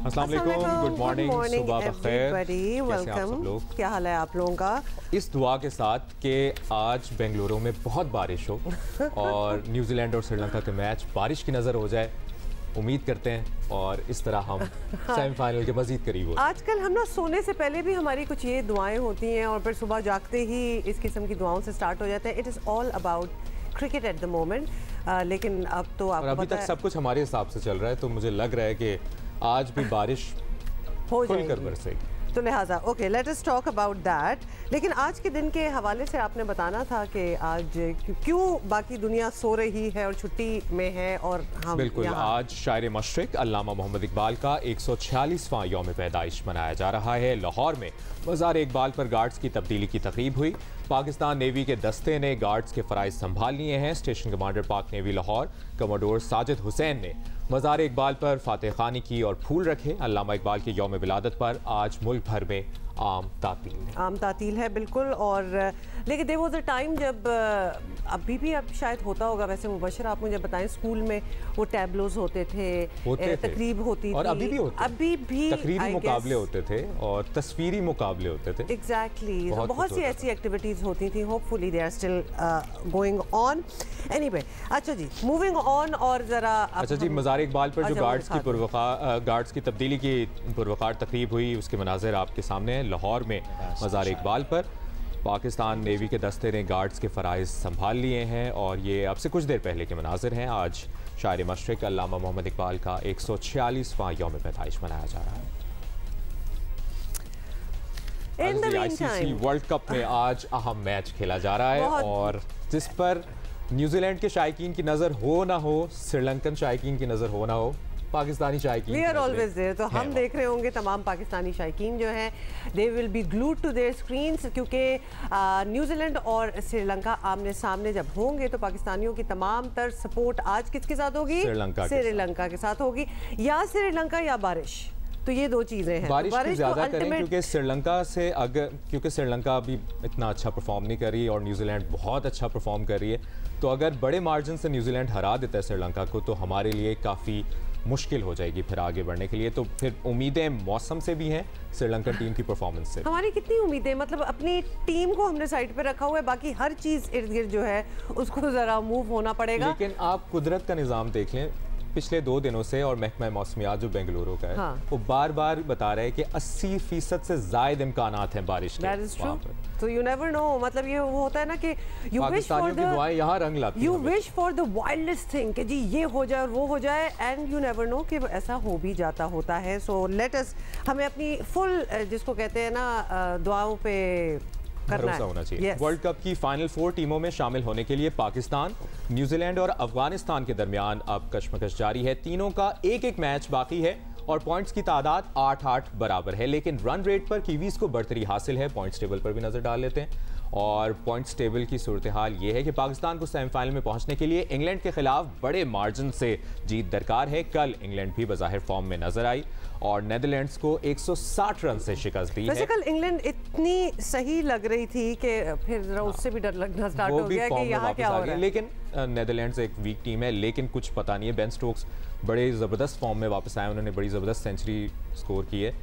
अस्सलाम वालेकुम, good morning, सुबह बखैर, वेलकम। क्या हाल है आप लोगों का? इस दुआ के साथ कि आज बेंगलुरु में बहुत बारिश हो और न्यूजीलैंड और श्रीलंका के मैच बारिश की नज़र हो जाए, उम्मीद करते हैं और इस तरह हम सेमीफाइनल के मजीद करीब हो। आजकल हम ना सोने से पहले भी हमारी कुछ ये दुआएं होती हैं और फिर सुबह जागते ही इस किस्म की दुआओं से स्टार्ट हो जाते हैं। It is all about cricket at the moment. लेकिन अब तो आपको अभी तक सब कुछ हमारे हिसाब से चल रहा है, तो मुझे लग रहा है कि आज भी बारिश हो खुलकर बरसेगी, तो लिहाजा okay, let us talk about that. लेकिन आज के दिन के हवाले से आपने बताना था कि आज क्यों बाकी दुनिया सो रही है और छुट्टी में है और हम बिल्कुल। आज शायर मशरिक अल्लामा मोहम्मद इकबाल का 146वां यौम पैदाइश मनाया जा रहा है। लाहौर में मज़ार इकबाल पर गार्ड्स की तब्दीली की तकरीब हुई। पाकिस्तान नेवी के दस्ते ने गार्ड्स के फ़राइज़ संभाल लिए हैं। स्टेशन कमांडर पाक नेवी लाहौर कमोडोर साजिद हुसैन ने मज़ार इकबाल पर फातह खानी की और फूल रखे। अल्लामा इकबाल के यौम विलादत पर आज मुल्क भर में आम तातील है बिल्कुल। और लेकिन देयर वाज अ टाइम जब अभी भी अब शायद होता होगा, वैसे मुबशर आप मुझे बताएं, स्कूल में वो टैबलोज होते थे, तकरीब होती और थी, अभी भी होते, अभी भी तकरीरी मुकाबले होते थे और तस्वीरी मुकाबले होते थे। एग्जैक्टली, बहुत सी ऐसी एक्टिविटीज होती थी। Hopefully they are still going on. Anyway, अच्छा जी, मूविंग ऑन। और जरा अच्छा जी, मज़ार इकबाल पर जो गार्ड्स की तब्दीली की पुरवकार तकरीब हुई, उसके मनाज़िर आपके सामने हैं। लाहौर में मज़ार इकबाल पर पाकिस्तान नेवी के दस्ते ने गार्ड्स के फ़राइज़ संभाल लिए हैं और ये अब से कुछ देर पहले के मनाज़िर हैं। आज शायर मशरिक अल्लामा मोहम्मद इकबाल का 146वां यौम पैदाइश मनाया जा रहा है। आईसीसी वर्ल्ड कप में आज अहम मैच खेला जा रहा है और जिस पर न्यूजीलैंड के शायकीन की नज़र हो ना हो, श्रीलंकन शायकीन की नज़र हो ना हो, पाकिस्तानी शायकीन वी आर ऑलवेज देयर। तो हम देख रहे होंगे तमाम पाकिस्तानी शायकीन जो हैं, they will be glued to their screens, क्योंकि न्यूजीलैंड और श्रीलंका आमने सामने जब होंगे तो पाकिस्तानियों की तमाम तर सपोर्ट आज किसके साथ होगी? श्रीलंका के साथ होगी। या श्रीलंका या बारिश, तो ये दो चीज़ें हैं। बारिश तो ज़्यादा करें क्योंकि श्रीलंका अभी इतना अच्छा परफॉर्म नहीं कर रही और न्यूजीलैंड बहुत अच्छा परफॉर्म कर रही है। तो अगर बड़े मार्जिन से न्यूजीलैंड हरा देता है श्रीलंका को, तो हमारे लिए काफ़ी मुश्किल हो जाएगी फिर आगे बढ़ने के लिए। तो फिर उम्मीदें मौसम से भी हैं, श्रीलंका टीम की परफॉर्मेंस से। हमारी कितनी उम्मीदें, मतलब अपनी टीम को हमने साइड पे रखा हुआ है, बाकी हर चीज़ इर्द गिर्द जो है उसको ज़रा मूव होना पड़ेगा। लेकिन आप कुदरत का निज़ाम देख लें, पिछले 2 दिनों से, और महकमा मौसमियात जो बेंगलुरु का है, हाँ, वो बार बार बता रहे हैं कि 80% से ज़ायद इम्कानात हैं बारिश के। वहाँ पर तो यू नेवर नो, मतलब ये वो होता है ना कि यू विश फॉर द दुआएं यहाँ रंग लाती हैं, you wish for the wildest thing कि जी ये हो जाए और वो हो जाए, एंड यू नेवर नो कि ऐसा हो भी जाता होता है। सो लेट अस, हमें अपनी फुल जिसको कहते हैं ना दुआओं पे भरोसा होना चाहिए। वर्ल्ड कप की फाइनल 4 टीमों में शामिल होने के लिए पाकिस्तान, न्यूजीलैंड और अफगानिस्तान के दरमियान अब कशमकश जारी है। तीनों का एक मैच बाकी है और पॉइंट्स की तादाद 8-8 बराबर है। लेकिन रन रेट पर कीवीज को बढ़तरी हासिल है। पॉइंट्स टेबल पर भी नजर डाल लेते हैं और पॉइंट्स टेबल की सूरत हाल ये है कि पाकिस्तान को सेमीफाइनल में पहुंचने के लिए इंग्लैंड के खिलाफ बड़े मार्जिन से जीत दरकार है। कल इंग्लैंड भी बज़ाहिर फॉर्म में नजर आई और नेदरलैंड्स को 160 रन से शिकस्त दी है। कल इंग्लैंड इतनी सही लग रही थी कि फिर उससे भी डर लगना स्टार्ट हो गया कि यहाँ क्या हो रहा है। लेकिन नेदरलैंड्स एक वीक टीम है, लेकिन कुछ पता नहीं है। बेन स्टोक्स बड़े ज़बरदस्त फॉर्म में वापस आए, उन्होंने बड़ी ज़बरदस्त सेंचुरी स्कोर की है।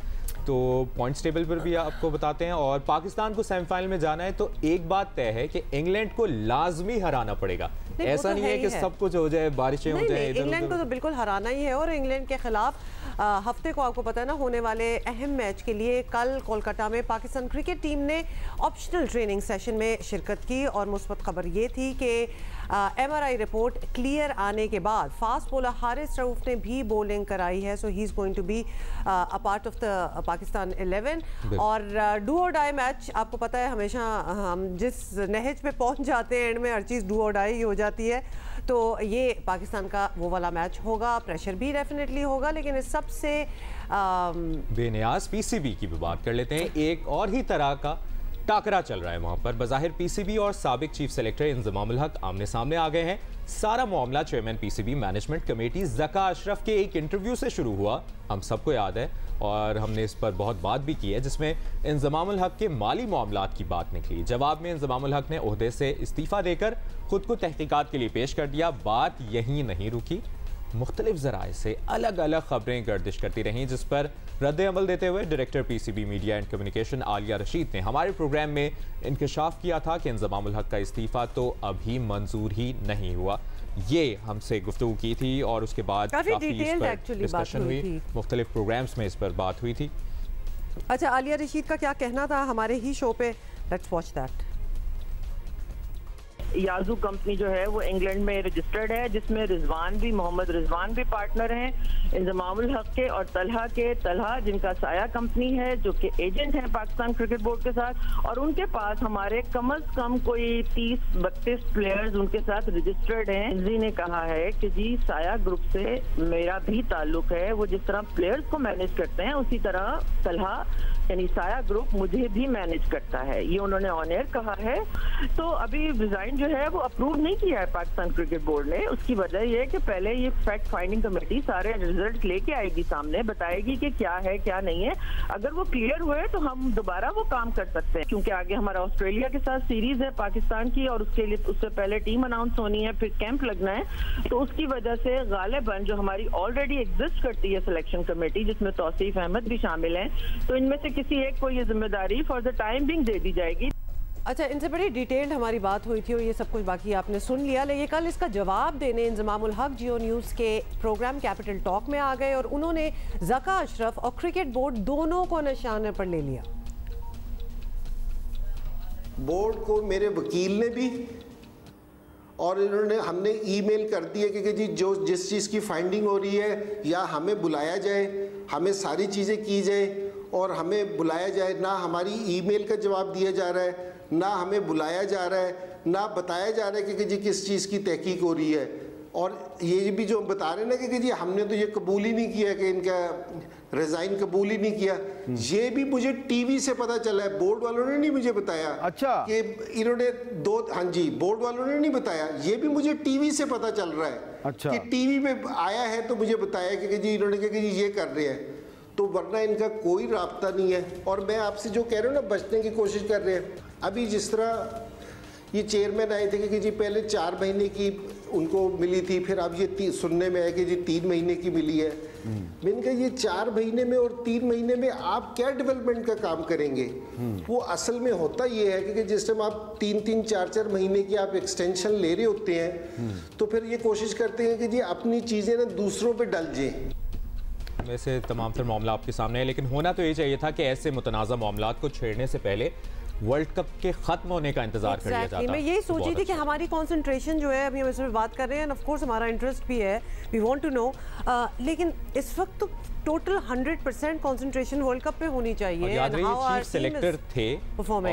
तो पॉइंट्स टेबल पर भी आपको बताते हैं। और पाकिस्तान को सेमीफाइनल में जाना है तो एक बात तय है कि इंग्लैंड को लाजमी हराना पड़ेगा। ऐसा नहीं है कि सब कुछ हो जाए, बारिशें हो जाए। इंग्लैंड को तो बिल्कुल हराना ही है। और इंग्लैंड के खिलाफ हफ्ते को आपको पता है ना होने वाले अहम मैच के लिए कल कोलकाता में पाकिस्तान क्रिकेट टीम ने ऑप्शनल ट्रेनिंग सेशन में शिरकत की और मुस्बत खबर ये थी कि MRI रिपोर्ट क्लियर आने के बाद फास्ट बॉलर हारिस रऊफ ने भी बॉलिंग कराई है। So he is going to be a part of the Pakistan 11। और डू और डाई मैच, आपको पता है हमेशा हम जिस नहज पे पहुंच जाते हैं एंड में हर चीज़ डू और डाई हो जाती है। तो ये पाकिस्तान का वो वाला मैच होगा, प्रेशर भी डेफिनेटली होगा। लेकिन इस सबसे बेनियाज PCB की भी बात कर लेते हैं। एक और ही तरह का टाकरा चल रहा है वहां पर। बज़ाहिर PCB और साबिक चीफ सेलेक्टर इंजमामुल हक आमने सामने आ गए हैं। सारा मामला chairman PCB management committee Zaka Ashraf के एक इंटरव्यू से शुरू हुआ, हम सबको याद है, और हमने इस पर बहुत बात भी की है, जिसमें इंजमामुल हक के माली मामलात की बात निकली। जवाब में इंजमामुल हक ने ओहदे से इस्तीफ़ा देकर खुद को तहकीकात के लिए पेश कर दिया। बात यहीं नहीं रुकी, मुख्तलिफ ज़राए से अलग अलग खबरें गर्दिश करती रहीं, जिस पर रद्द अमल देते हुए director PCB media and communication Alia Rashid ने हमारे प्रोग्राम में इंकशाफ किया था कि इंज़माम उल हक का इस्तीफ़ा तो अभी मंजूर ही नहीं हुआ। ये हमसे गुफ्तगू की थी और उसके बाद काफ़ी डिस्कशन हुई, मुख्तलिफ प्रोग्राम्स में इस पर बात हुई थी। अच्छा, आलिया रशीद का क्या कहना था हमारे ही शो पे, लेट्स वॉच दैट। याजू कंपनी जो है वो इंग्लैंड में रजिस्टर्ड है, जिसमें मोहम्मद रिजवान भी पार्टनर हैं इंजमामुल हक के, और तलहा जिनका साया कंपनी है जो कि एजेंट है पाकिस्तान क्रिकेट बोर्ड के साथ, और उनके पास हमारे कम अज कम कोई 30-32 प्लेयर्स उनके साथ रजिस्टर्ड हैं। जी ने कहा है कि जी साया ग्रुप से मेरा भी ताल्लुक है, वो जिस तरह प्लेयर्स को मैनेज करते हैं उसी तरह तलहा यानी साया ग्रुप मुझे भी मैनेज करता है, ये उन्होंने ऑन एयर कहा है। तो अभी डिजाइन जो है वो अप्रूव नहीं किया है पाकिस्तान क्रिकेट बोर्ड ने। उसकी वजह ये है कि पहले ये फैक्ट फाइंडिंग कमेटी सारे रिजल्ट लेके आएगी, सामने बताएगी कि क्या है क्या नहीं है। अगर वो क्लियर हुए तो हम दोबारा वो काम कर सकते हैं, क्योंकि आगे हमारा ऑस्ट्रेलिया के साथ सीरीज है पाकिस्तान की, और उसके लिए उससे पहले टीम अनाउंस होनी है, फिर कैंप लगना है। तो उसकी वजह से गालिबन जो हमारी ऑलरेडी एग्जिस्ट करती है सिलेक्शन कमेटी, जिसमें तौसीफ अहमद भी शामिल है, तो इनमें से किसी एक को ये जिम्मेदारी फॉर द टाइम बिंग दे दी जाएगी। अच्छा, इनसे बड़ी डिटेल्ड हमारी बात हुई थी और ये सब कुछ बाकी आपने सुन लिया, लेकिन कल इसका जवाब देने इंजमामुल हक जियो न्यूज़ के प्रोग्राम कैपिटल टॉक में आ गए और उन्होंने ज़का अशरफ और क्रिकेट बोर्ड दोनों को निशाने पर ले लिया। बोर्ड को मेरे वकील ने भी और हमने ईमेल कर दी है कि जी जो जिस चीज़ की फाइंडिंग हो रही है या हमें बुलाया जाए, हमें सारी चीज़ें की जाए और हमें बुलाया जाए। ना हमारी ईमेल का जवाब दिया जा रहा है, ना हमें बुलाया जा रहा है, ना बताया जा रहा है कि जी किस चीज़ की तहकीक हो रही है। और ये भी जो बता रहे हैं ना कि जी हमने तो ये कबूल ही नहीं किया, कि इनका रिज़ाइन कबूल ही नहीं किया, ये भी मुझे टीवी से पता चला है, बोर्ड वालों ने नहीं मुझे बताया। अच्छा, कि इन्होंने हाँ जी, बोर्ड वालों ने नहीं बताया, ये भी मुझे टीवी से पता चल रहा है। अच्छा, कि टीवी में आया है तो मुझे बताया कि जी इन्होंने कहा कि जी ये कर रहे हैं, तो वरना इनका कोई राब्ता नहीं है। और मैं आपसे जो कह रहा हूँ ना, बचने की कोशिश कर रहे हैं। अभी जिस तरह ये चेयरमैन आए थे कि जी पहले 4 महीने की उनको मिली थी, फिर अब ये सुनने में आया कि जी 3 महीने की मिली है। मैंने कहा ये 4 महीने में और 3 महीने में आप क्या डेवलपमेंट का काम करेंगे? वो असल में होता ये है कि जिस टाइम आप 3-3, 4-4 महीने की आप एक्सटेंशन ले रहे होते हैं, तो फिर ये कोशिश करते हैं कि जी अपनी चीज़ें ना दूसरों पर डल जाएँ। वैसे तमाम तर मामला आपके सामने है, लेकिन होना तो ये चाहिए था कि ऐसे मुतनाज़ा मामलात को छेड़ने से पहले वर्ल्ड कप के खत्म होने का इंतजार कर लिया जाता। मैं यही सोची थी कि हमारी कंसंट्रेशन जो है, अभी हम इसमें बात कर रहे हैं, ऑफ कोर्स हमारा इंटरेस्ट भी है, वी वांट टू नो, लेकिन इस वक्त तो टोटल 100% कंसंट्रेशन वर्ल्ड कप पे होनी चाहिए। चीफ सिलेक्टर थे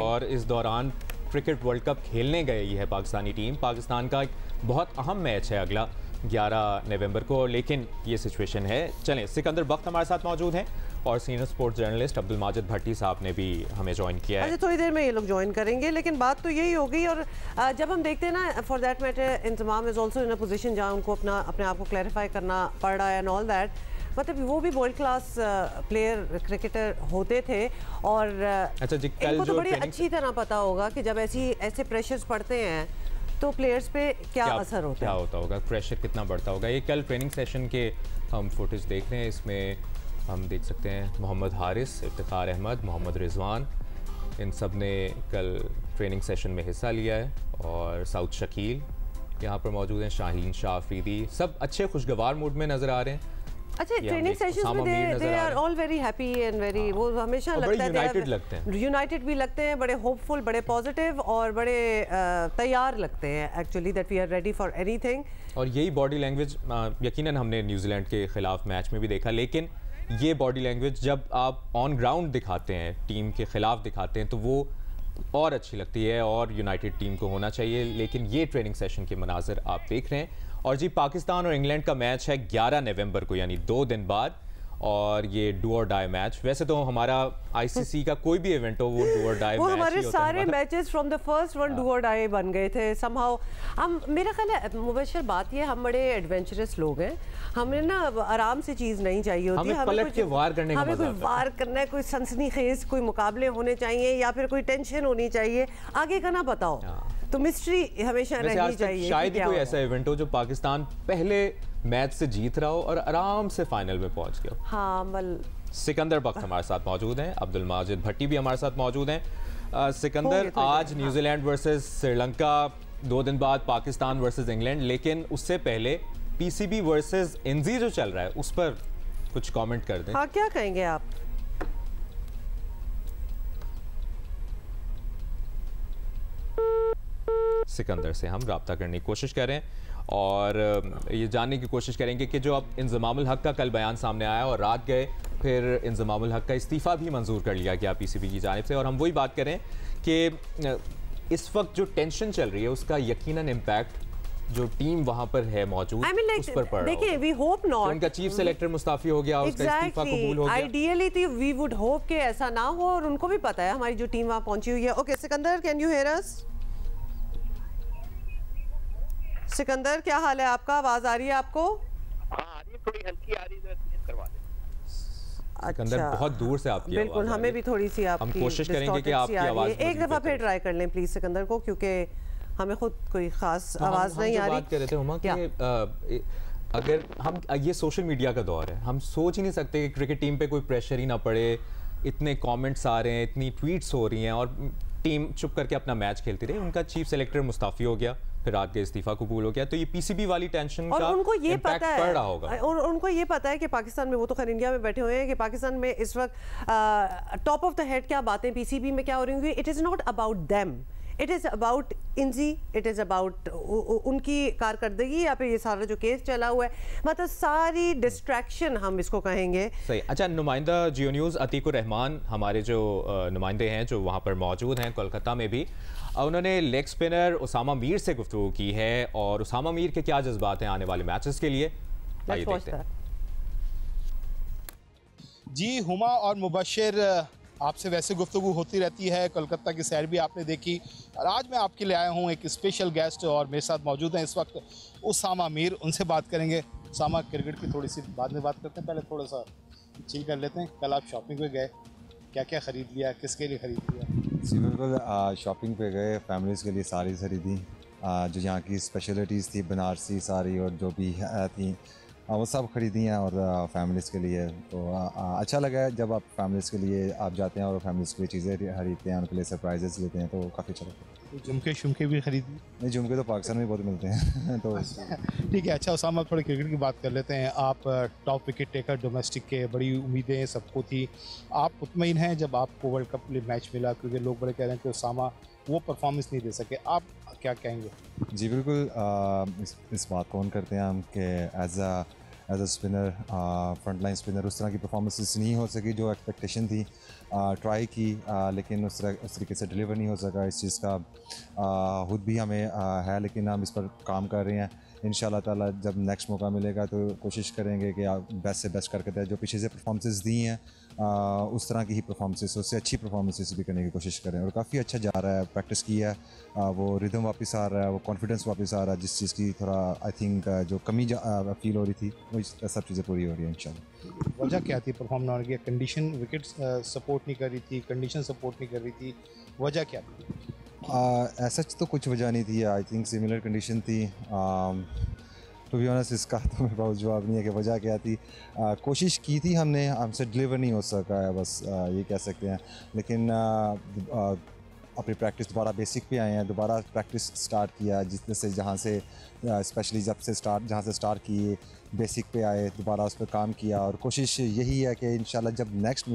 और इस दौरान क्रिकेट वर्ल्ड कप खेलने गई है पाकिस्तानी टीम। पाकिस्तान का एक बहुत अहम मैच है अगला 11 नवंबर को, लेकिन ये सिचुएशन है। चलें, सिकंदर बख्त हमारे साथ मौजूद हैं और senior sports journalist Abdul Majid Bhatti साहब ने भी हमें ज्वाइन किया है। थोड़ी देर में ये लोग ज्वाइन करेंगे, लेकिन बात तो यही हो गई। और जब हम देखते हैं ना, for that matter Inzamam is also in a position जहाँ उनको अपने आप को क्लैरिफाई करना पड़ रहा है एंड ऑल दैट, मतलब वो भी वर्ल्ड क्लास प्लेयर क्रिकेटर होते थे और अच्छा जी, इनको तो बड़ी अच्छी तरह पता होगा कि जब ऐसे प्रेशर्स पड़ते हैं तो प्लेयर्स पे क्या असर होता है, क्या होता होगा, प्रेशर कितना बढ़ता होगा। ये कल ट्रेनिंग सेशन के हम फुटेज देख रहे हैं, इसमें हम देख सकते हैं मोहम्मद हारिस, इफ्तिखार अहमद, मोहम्मद रिजवान, इन सब ने कल ट्रेनिंग सेशन में हिस्सा लिया है। और साउथ शकील यहाँ पर मौजूद हैं, शाहीन शाह अफरीदी, सब अच्छे खुशगवार मूड में नज़र आ रहे हैं। अच्छा, ट्रेनिंग सेशंस में they are all very happy and very, वो हमेशा लगता है यूनाइटेड लगते हैं, यूनाइटेड भी लगते हैं, बड़े होपफुल, बड़े पॉजिटिव और बड़े तैयार लगते हैं actually, that we are ready for anything. और यही बॉडी लैंग्वेज यकीनन हमने न्यूजीलैंड के खिलाफ मैच में भी देखा, लेकिन ये बॉडी लैंग्वेज जब आप ऑन ग्राउंड दिखाते हैं, टीम के खिलाफ दिखाते हैं, तो वो और अच्छी लगती है और यूनाइटेड टीम को होना चाहिए। लेकिन ये ट्रेनिंग सेशन के मनाजिर आप देख रहे हैं। और जी, पाकिस्तान और इंग्लैंड का मैच है 11 नवंबर को, यानी 2 दिन बाद, और ये डू और डाई मैच। वैसे तो हमारा आईसीसी का कोई भी इवेंट हो, वो डू और डाई मैच ही होता है। हमारे सारे matches from the first one do और डाई बन गए थे समहाउ। हम, मेरा ख्याल है मुबशर बात ये, हम बड़े एडवेंचरस लोग हैं, हमें ना आराम से चीज़ नहीं चाहिए होती, हमें पलट के वार करने का हमें कोई वार करना है, कोई सनसनीखेज कोई मुकाबले होने चाहिए या फिर कोई टेंशन होनी चाहिए, आगे का ना बताओ, तो मिस्ट्री हमेशा रहनी चाहिए। शायद ही कोई ऐसा इवेंट हो जो पाकिस्तान पहले मैच से जीत रहा हो और आराम से फाइनल में पहुंच गया हो। हाँ बल सिकंदर बख्त हमारे साथ मौजूद हैं, अब्दुल माजिद भट्टी भी हमारे साथ मौजूद हैं। सिकंदर, आज न्यूजीलैंड वर्सेस श्रीलंका, 2 दिन बाद पाकिस्तान वर्सेस इंग्लैंड, लेकिन उससे पहले पीसीबी वर्सेस एनजी जो चल रहा है उस पर कुछ कमेंट कर दें। हाँ, क्या कहेंगे आप? सिकंदर से हम रब्ता करने की कोशिश करें और ये जानने की कोशिश करेंगे कि जो अब इंज़मामुल हक का कल बयान सामने आया और रात गए फिर इंज़मामुल हक का इस्तीफ़ा भी मंजूर कर लिया गया पीसीबी की जानिब से, और हम वही बात करें कि इस वक्त जो टेंशन चल रही है उसका यकीनन इम्पैक्ट जो टीम वहां पर है मौजूद उस पर पड़ रहा है। देखिए, वी होप नॉट उनका चीफ सेलेक्टर मुस्ताफी हो गया, उसका इस्तीफा कबूल हो गया। आइडियली थी, वी वुड होप कि ऐसा ना हो, और उनको भी पता है हमारी जो टीम वहां पहुंची हुई है। Okay Sikandar, can you here अस? सिकंदर, क्या हाल है आपका? आवाज आ रही है आपको? हाँ, आ रही है, थोड़ी हल्की आ रही है, करवा दें। सिकंदर, बहुत दूर से आपकी बिल्कुल, हमें भी थोड़ी सी आपकी, हम कोशिश करेंगे कि आपकी आवाज एक दफा फिर ट्राई कर लें प्लीज सिकंदर को, क्योंकि हमें खुद कोई खास आवाज नहीं आ रही। बात कर रहे थे हुमा कि अगर हम, ये सोशल मीडिया का दौर है, हम सोच ही नहीं सकते कि क्रिकेट टीम पे कोई प्रेशर ही ना पड़े, इतने कमेंट्स आ रहे हैं, इतनी ट्वीट्स हो रही हैं और टीम चुप करके अपना मैच खेलती रही। उनका चीफ सेलेक्टर मुस्ताफी हो गया, फिर रात के इस्तीफा कबूल हो गया, तो ये पीसीबी वाली टेंशन और का उनको ये पता है, पड़ रहा होगा। और उनको ये पता है कि पाकिस्तान में, वो तो खैर इंडिया में बैठे हुए हैं, कि पाकिस्तान में इस वक्त टॉप ऑफ द हेड क्या बातें पीसीबी में क्या हो रही होंगी। It is not about them, it is about Inzi, it is about उनकी कारकर्दगी या फिर ये सारा जो केस चला हुआ है, मतलब सारी डिस्ट्रैक्शन हम इसको कहेंगे। सही। अच्छा, नुमाइंदा जियो न्यूज़ अतीकुर रहमान हमारे जो नुमाइंदे हैं जो वहाँ पर मौजूद हैं कोलकाता में भी, उन्होंने लेग स्पिनर उसामा मीर से गुफ्तगू की है और उसामा मीर के क्या जज्बात हैं आने वाले मैचेस के लिए, आइए देखते हैं। जी हुमा और मुबशिर, आपसे वैसे गुफ्तगू होती रहती है, कोलकाता की सैर भी आपने देखी, और आज मैं आपके लिए आया हूँ एक स्पेशल गेस्ट और मेरे साथ मौजूद हैं इस वक्त उसामा मीर। उनसे बात करेंगे। उसामा, क्रिकेट की थोड़ी सी बाद में बात करते हैं, पहले थोड़ा सा चिल कर लेते हैं। कल आप शॉपिंग पे गए, क्या क्या ख़रीद लिया, किसके लिए ख़रीद लिया? जी बिल्कुल, शॉपिंग पे गए, फैमिलीज़ के लिए साड़ी खरीदी, जो यहाँ की स्पेशलिटीज़ थी, बनारसी साड़ी और जो भी थी वो सब ख़रीदी हैं और फैमिलीज़ के लिए। तो अच्छा लगा जब आप फैमिलीज़ के लिए आप जाते हैं और फैमिलीज़ के लिए चीज़ें खरीदते हैं, उनके लिए सरप्राइजेस लेते हैं, तो काफ़ी अच्छा लगता है। तो झुमके शुमके भी खरीदी? नहीं, झुमके तो पाकिस्तान में बहुत मिलते हैं तो ठीक है। अच्छा उसामा, थोड़ी क्रिकेट की बात कर लेते हैं। आप टॉप विकेट टेकर डोमेस्टिक के, बड़ी उम्मीदें सबको थी, आप मुतमईन हैं जब आपको वर्ल्ड कप मैच मिला? क्योंकि लोग बड़े कह रहे हैं कि उसामा वो परफॉर्मेंस नहीं दे सके, आप क्या कहेंगे? जी बिल्कुल, इस बात को ऑन करते हैं हम कि as a spinner, front line spinner उस तरह की परफॉर्मेंसेस नहीं हो सकी जो एक्सपेक्टेशन थी। ट्राई की लेकिन उस तरीके से डिलीवर नहीं हो सका। इस चीज़ का खुद भी हमें है, लेकिन हम इस पर काम कर रहे हैं। इंशाल्लाह ताला जब नेक्स्ट मौका मिलेगा तो कोशिश करेंगे कि आप बेस्ट से बेस्ट करके दें। जो पीछे से परफॉर्मेंसेस दी हैं उस तरह की ही परफॉर्मेंसेस, उससे अच्छी परफॉर्मेंसेस भी करने की कोशिश करें। और काफ़ी अच्छा जा रहा है, प्रैक्टिस की है, वो रिदम वापस आ रहा है, वो कॉन्फिडेंस वापस आ रहा है, जिस चीज़ की थोड़ा आई थिंक जो कमी फील हो रही थी वो सब चीज़ें पूरी हो रही है इंशाल्लाह। वजह क्या थी परफॉर्म ना होने की? कंडीशन, विकेट सपोर्ट नहीं कर रही थी, कंडीशन सपोर्ट नहीं कर रही थी, वजह क्या थी? ऐसा तो कुछ वजह नहीं थी, आई थिंक सिमिलर कंडीशन थी। टू बी ऑनेस्ट इसका तो मेरे पास जवाब नहीं है कि वजह क्या थी। कोशिश की थी हमने, हमसे डिलीवर नहीं हो सका है, बस ये कह सकते हैं। लेकिन अपनी प्रैक्टिस दोबारा बेसिक पे आए हैं, दोबारा प्रैक्टिस स्टार्ट किया, जितने से जहाँ से स्पेशली जहाँ से स्टार्ट किए बेसिक पे आए, दोबारा उस पर काम किया। और कोशिश यही है कि इंशाल्लाह जब नेक्स्ट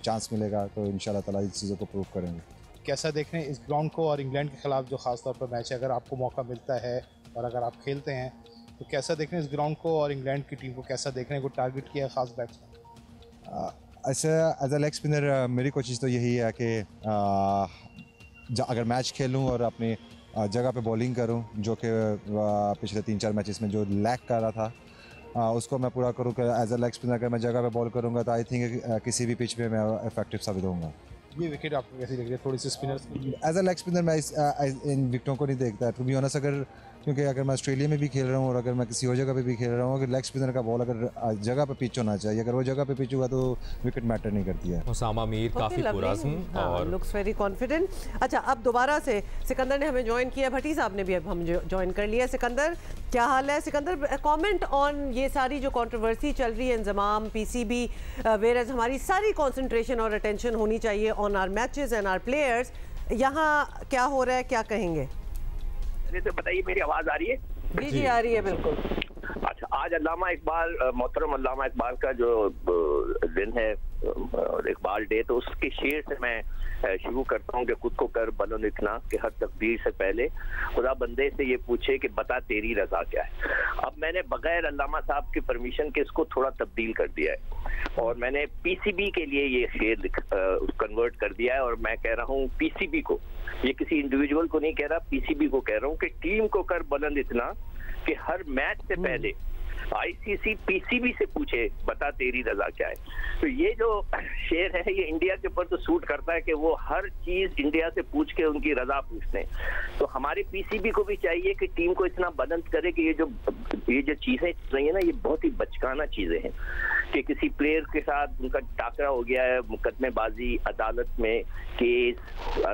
चांस मिलेगा तो इंशाल्लाह ताला इस चीज़ों को प्रूव करेंगे। कैसा देख रहे हैं इस ग्राउंड को और इंग्लैंड के ख़िलाफ़ जो ख़ास तौर पर मैच है, अगर आपको मौका मिलता है और अगर आप खेलते हैं तो कैसा देख रहे हैं इस ग्राउंड को और इंग्लैंड की टीम को कैसा देख रहे हैं? कोई टारगेट किया है ख़ास बैट्समैन? ऐसा एज अ लेग स्पिनर मेरी कोशिश तो यही है कि अगर मैच खेलूं और अपनी जगह पे बॉलिंग करूं, जो कि पिछले 3-4 मैचेस में जो लैक कर रहा था उसको मैं पूरा करूं कि एज अ लेग स्पिनर अगर मैं जगह पे बॉल करूंगा तो आई थिंक किसी भी पिच पे मैं इफेक्टिव साबित होऊंगा। ये विकेट आपको कैसी लग रही है? थोड़ी सी spinners as a leg spinner मैं इन विकेटों को नहीं देखता। टू बी ऑनेस्ट, अगर क्योंकि अगर मैं ऑस्ट्रेलिया में भी खेल रहा हूँ और अगर मैं किसी और जगह पे भी खेल रहा हूँ, अगर लेग स्पिनर का बॉल अगर जगह पे पिच होना चाहिए, अगर वो जगह पे पिच हुआ तो विकेट मैटर नहीं करती है। उसामा मीर काफ़ी पुरअज़्म और लुक्स वेरी कॉन्फिडेंट। अच्छा, अब दोबारा से सिकंदर ने हमें ज्वाइन किया, भट्टी साहब ने भी अब हम ज्वाइन कर लिया। सिकंदर, क्या हाल है? सिकंदर, कमेंट ऑन ये सारी जो कंट्रोवर्सी चल रही है, इंजमाम, पीसीबी, वेयरएज हमारी सारी कंसंट्रेशन और अटेंशन होनी चाहिए on our matches and our players, यहाँ क्या हो रहा है, क्या कहेंगे? तो बताइए, मेरी आवाज आ रही है? जी जी, आ रही है बिल्कुल। अच्छा, आज अल्लामा इकबाल, मोहतरम अल्लामा इकबाल का जो दिन है, इकबाल डे, तो उसके शेर से मैं शुरू करता हूँ कि खुद को कर बुलंद इतना कि हर तकदीर से पहले खुदा बंदे से ये पूछे कि बता तेरी रजा क्या है। अब मैंने बगैर अल्लामा साहब की परमिशन के इसको थोड़ा तब्दील कर दिया है और मैंने पीसीबी के लिए ये शेर कन्वर्ट कर दिया है और मैं कह रहा हूँ पीसीबी को, ये किसी इंडिविजुअल को नहीं कह रहा, पीसीबी को कह रहा हूँ कि टीम को कर बुलंद इतना कि हर मैच से पहले आईसीसी पीसीबी से पूछे बता तेरी रजा क्या है। तो ये जो शेर है ये इंडिया के ऊपर तो सूट करता है कि वो हर चीज इंडिया से पूछ के उनकी रजा पूछते हैं। तो हमारे पीसीबी को भी चाहिए कि टीम को इतना बुलंद करे कि ये जो चीजें रही है ना, ये बहुत ही बचकाना चीजें हैं कि किसी प्लेयर के साथ उनका टाकरा हो गया है, मुकदमेबाजी, अदालत में केस,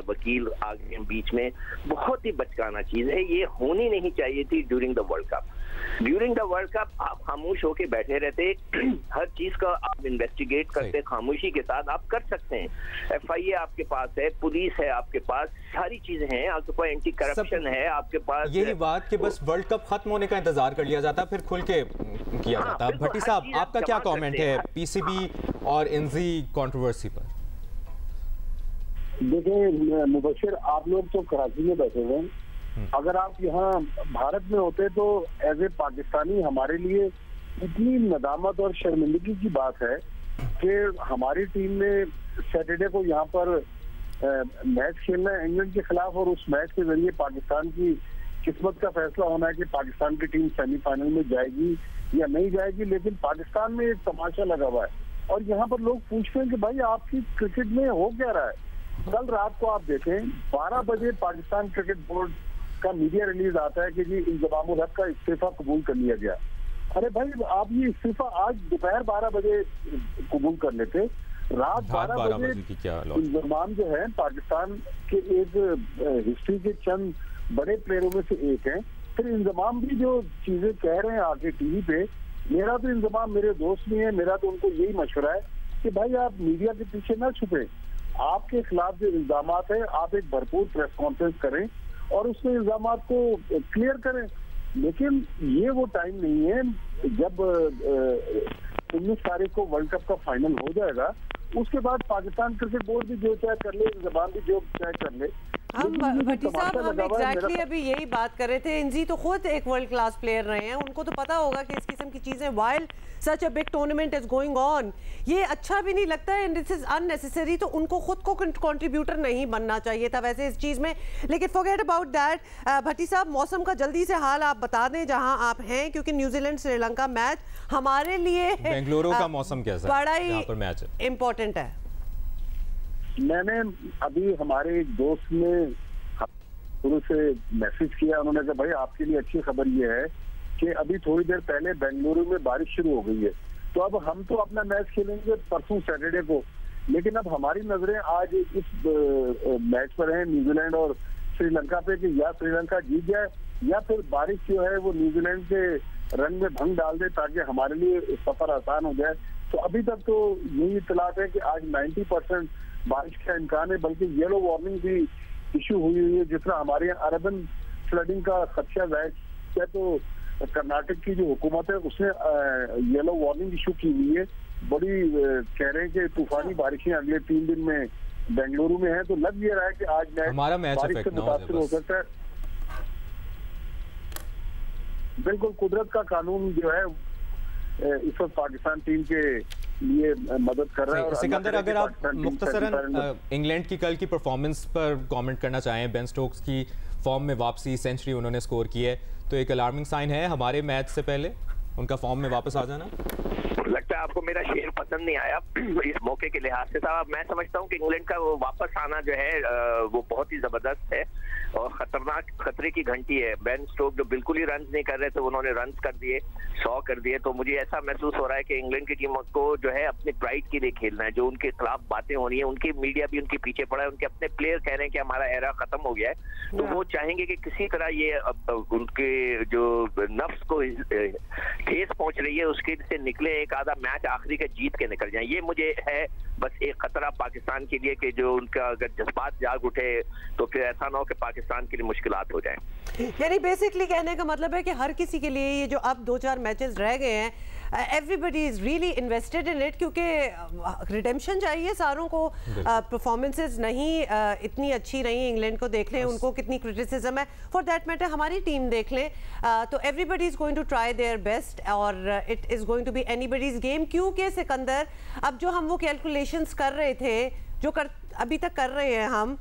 वकील आ गए बीच में, बहुत ही बचकाना चीज है। ये होनी नहीं चाहिए थी during the world cup. During the world cup आप खामोश होके बैठे रहते, हर चीज का आप इन्वेस्टिगेट करते, खामोशी के साथ आप कर सकते हैं। एफआईए आपके पास है, पुलिस है आपके पास, सारी चीजें हैं आपके पास, एंटी करप्शन है आपके पास। यही बात कि बस वर्ल्ड कप खत्म होने का इंतजार कर लिया जाता, फिर खुल के किया जाता। भट्टी साहब, आपका क्या कमेंट है पीसीबी और एनजी कंट्रोवर्सी पर? देखिए मुबशिर, आप लोग तो कराची में बैठे हुए हैं, अगर आप यहाँ भारत में होते तो एज ए पाकिस्तानी हमारे लिए इतनी नदामत और शर्मिंदगी की बात है कि हमारी टीम ने सैटरडे को यहाँ पर मैच खेलना है इंग्लैंड के खिलाफ और उस मैच के जरिए पाकिस्तान की किस्मत का फैसला होना है कि पाकिस्तान की टीम सेमीफाइनल में जाएगी या नहीं जाएगी। लेकिन पाकिस्तान में एक तमाशा लगा हुआ है और यहाँ पर लोग पूछते हैं कि भाई आपकी क्रिकेट में हो क्या रहा है। कल रात को आप देखें 12 बजे पाकिस्तान क्रिकेट बोर्ड का मीडिया रिलीज आता है कि जी इंजमामुल हक का इस्तीफा कबूल कर लिया गया। अरे भाई, आप ये इस्तीफा आज दोपहर 12 बजे कबूल कर लेते, रात 12 बजे इंजमाम जो है पाकिस्तान के एक हिस्ट्री के चंद बड़े प्लेयरों में से एक है। फिर इंजमाम भी जो चीजें कह रहे हैं आके टीवी पे, मेरा तो इंजमाम मेरे दोस्त भी है, मेरा तो उनको यही मशवरा है कि भाई आप मीडिया के पीछे ना छुपे, आपके खिलाफ जो इल्जामात है आप एक भरपूर प्रेस कॉन्फ्रेंस करें और उसमें इल्जामात को क्लियर करें। लेकिन ये वो टाइम नहीं है जब 19 तारीख को वर्ल्ड कप का फाइनल हो जाएगा, उसके बाद पाकिस्तान क्रिकेट बोर्ड भी जो चाहे कर ले, जबान भी जो चाहे कर ले। हम भट्टी साहब, हम एग्जैक्टली अभी यही बात कर रहे थे। इंजी तो खुद एक वर्ल्ड क्लास प्लेयर रहे हैं, उनको तो पता होगा कि इस किस्म की चीजें while such a big tournament is going on, ये अच्छा भी नहीं लगता है, दिस इज अननेसेसरी। तो उनको खुद को कंट्रीब्यूटर नहीं बनना चाहिए था वैसे इस चीज में। लेकिन फॉरगेट अबाउट दैट। भट्टी साहब, मौसम का जल्दी से हाल आप बता दें जहां आप हैं, क्योंकि न्यूजीलैंड श्रीलंका मैच हमारे लिए बेंगलुरु का मौसम कैसा है? बड़ा ही इंपॉर्टेंट है। मैंने अभी हमारे एक दोस्त ने शुरू से मैसेज किया, उन्होंने कहा भाई आपके लिए अच्छी खबर ये है कि अभी थोड़ी देर पहले बेंगलुरु में बारिश शुरू हो गई है। तो अब हम तो अपना मैच खेलेंगे परसों सैटरडे को, लेकिन अब हमारी नजरें आज इस मैच पर हैं न्यूजीलैंड और श्रीलंका पे कि या श्रीलंका जीत जाए या फिर बारिश जो है वो न्यूजीलैंड के रंग में भंग डाल दे ताकि हमारे लिए सफर आसान हो जाए। तो अभी तक तो यही इत्तलात है कि आज 90% बारिश का इम्कान है, बल्कि येलो वार्निंग भी इशू हुई है। जिस तरह हमारे यहाँ अर्बन फ्लडिंग का खदशा जाहिर है, तो कर्नाटक की जो हुकूमत है उसने येलो वार्निंग इशू की हुई है। बड़ी कह रहे हैं कि तूफानी बारिशें अगले 3 दिन में बेंगलुरु में है। तो लग ये रहा है कि आज मैच बारिश से मुतासिर हो सकता है। बिल्कुल कुदरत का कानून जो है इस वक्त पाकिस्तान टीम के लिए मदद कर रहा है। सिकंदर, अगर आप मुख्तसरन इंग्लैंड की कल की परफॉर्मेंस पर कमेंट करना चाहें, बेन स्टोक्स की फॉर्म में वापसी, सेंचुरी उन्होंने स्कोर की है, तो एक अलार्मिंग साइन है हमारे मैच से पहले उनका फॉर्म में वापस आ जाना? लगता है आपको मेरा शेर पसंद नहीं आया इस मौके के लिहाज से साहब। मैं समझता हूँ कि इंग्लैंड का वो वापस आना जो है वो बहुत ही जबरदस्त है और खतरनाक, खतरे की घंटी है। बेन स्टोक जो बिल्कुल ही रन नहीं कर रहे थे, उन्होंने रन कर दिए, 100 कर दिए। तो मुझे ऐसा महसूस हो रहा है कि इंग्लैंड की टीम को जो है अपने प्राइड के लिए खेलना है। जो उनके खिलाफ बातें हो रही है, उनकी मीडिया भी उनके पीछे पड़ा है, उनके अपने प्लेयर कह रहे हैं कि हमारा एरा खत्म हो गया है। तो वो चाहेंगे कि किसी तरह ये उनके जो नफ्स को ठेस पहुंच रही है उसके से निकले, एक आधा मैच आखिरी का जीत के निकल जाए। ये मुझे है बस एक खतरा पाकिस्तान के लिए कि जो उनका अगर जज्बात जाग उठे तो फिर ऐसा ना हो कि पाकिस्तान के लिए मुश्किलात हो जाए। यानी बेसिकली कहने का मतलब है कि हर किसी के लिए ये जो अब 2-4 मैचेस रह गए हैं, everybody is really invested in it, क्योंकि रिडेम्पशन चाहिए सारों को। परफॉर्मेंसेस नहीं इतनी अच्छी रही, इंग्लैंड को देख लें, उनको कितनी क्रिटिसिज्म है, फॉर दैट मैटर हमारी टीम देख लें, तो everybody is going to try their best और it is going to be anybody's game. क्योंकि सिकंदर, अब जो हम वो कैलकुलेशंस कर रहे थे, जो अभी तक कर रहे हैं हम,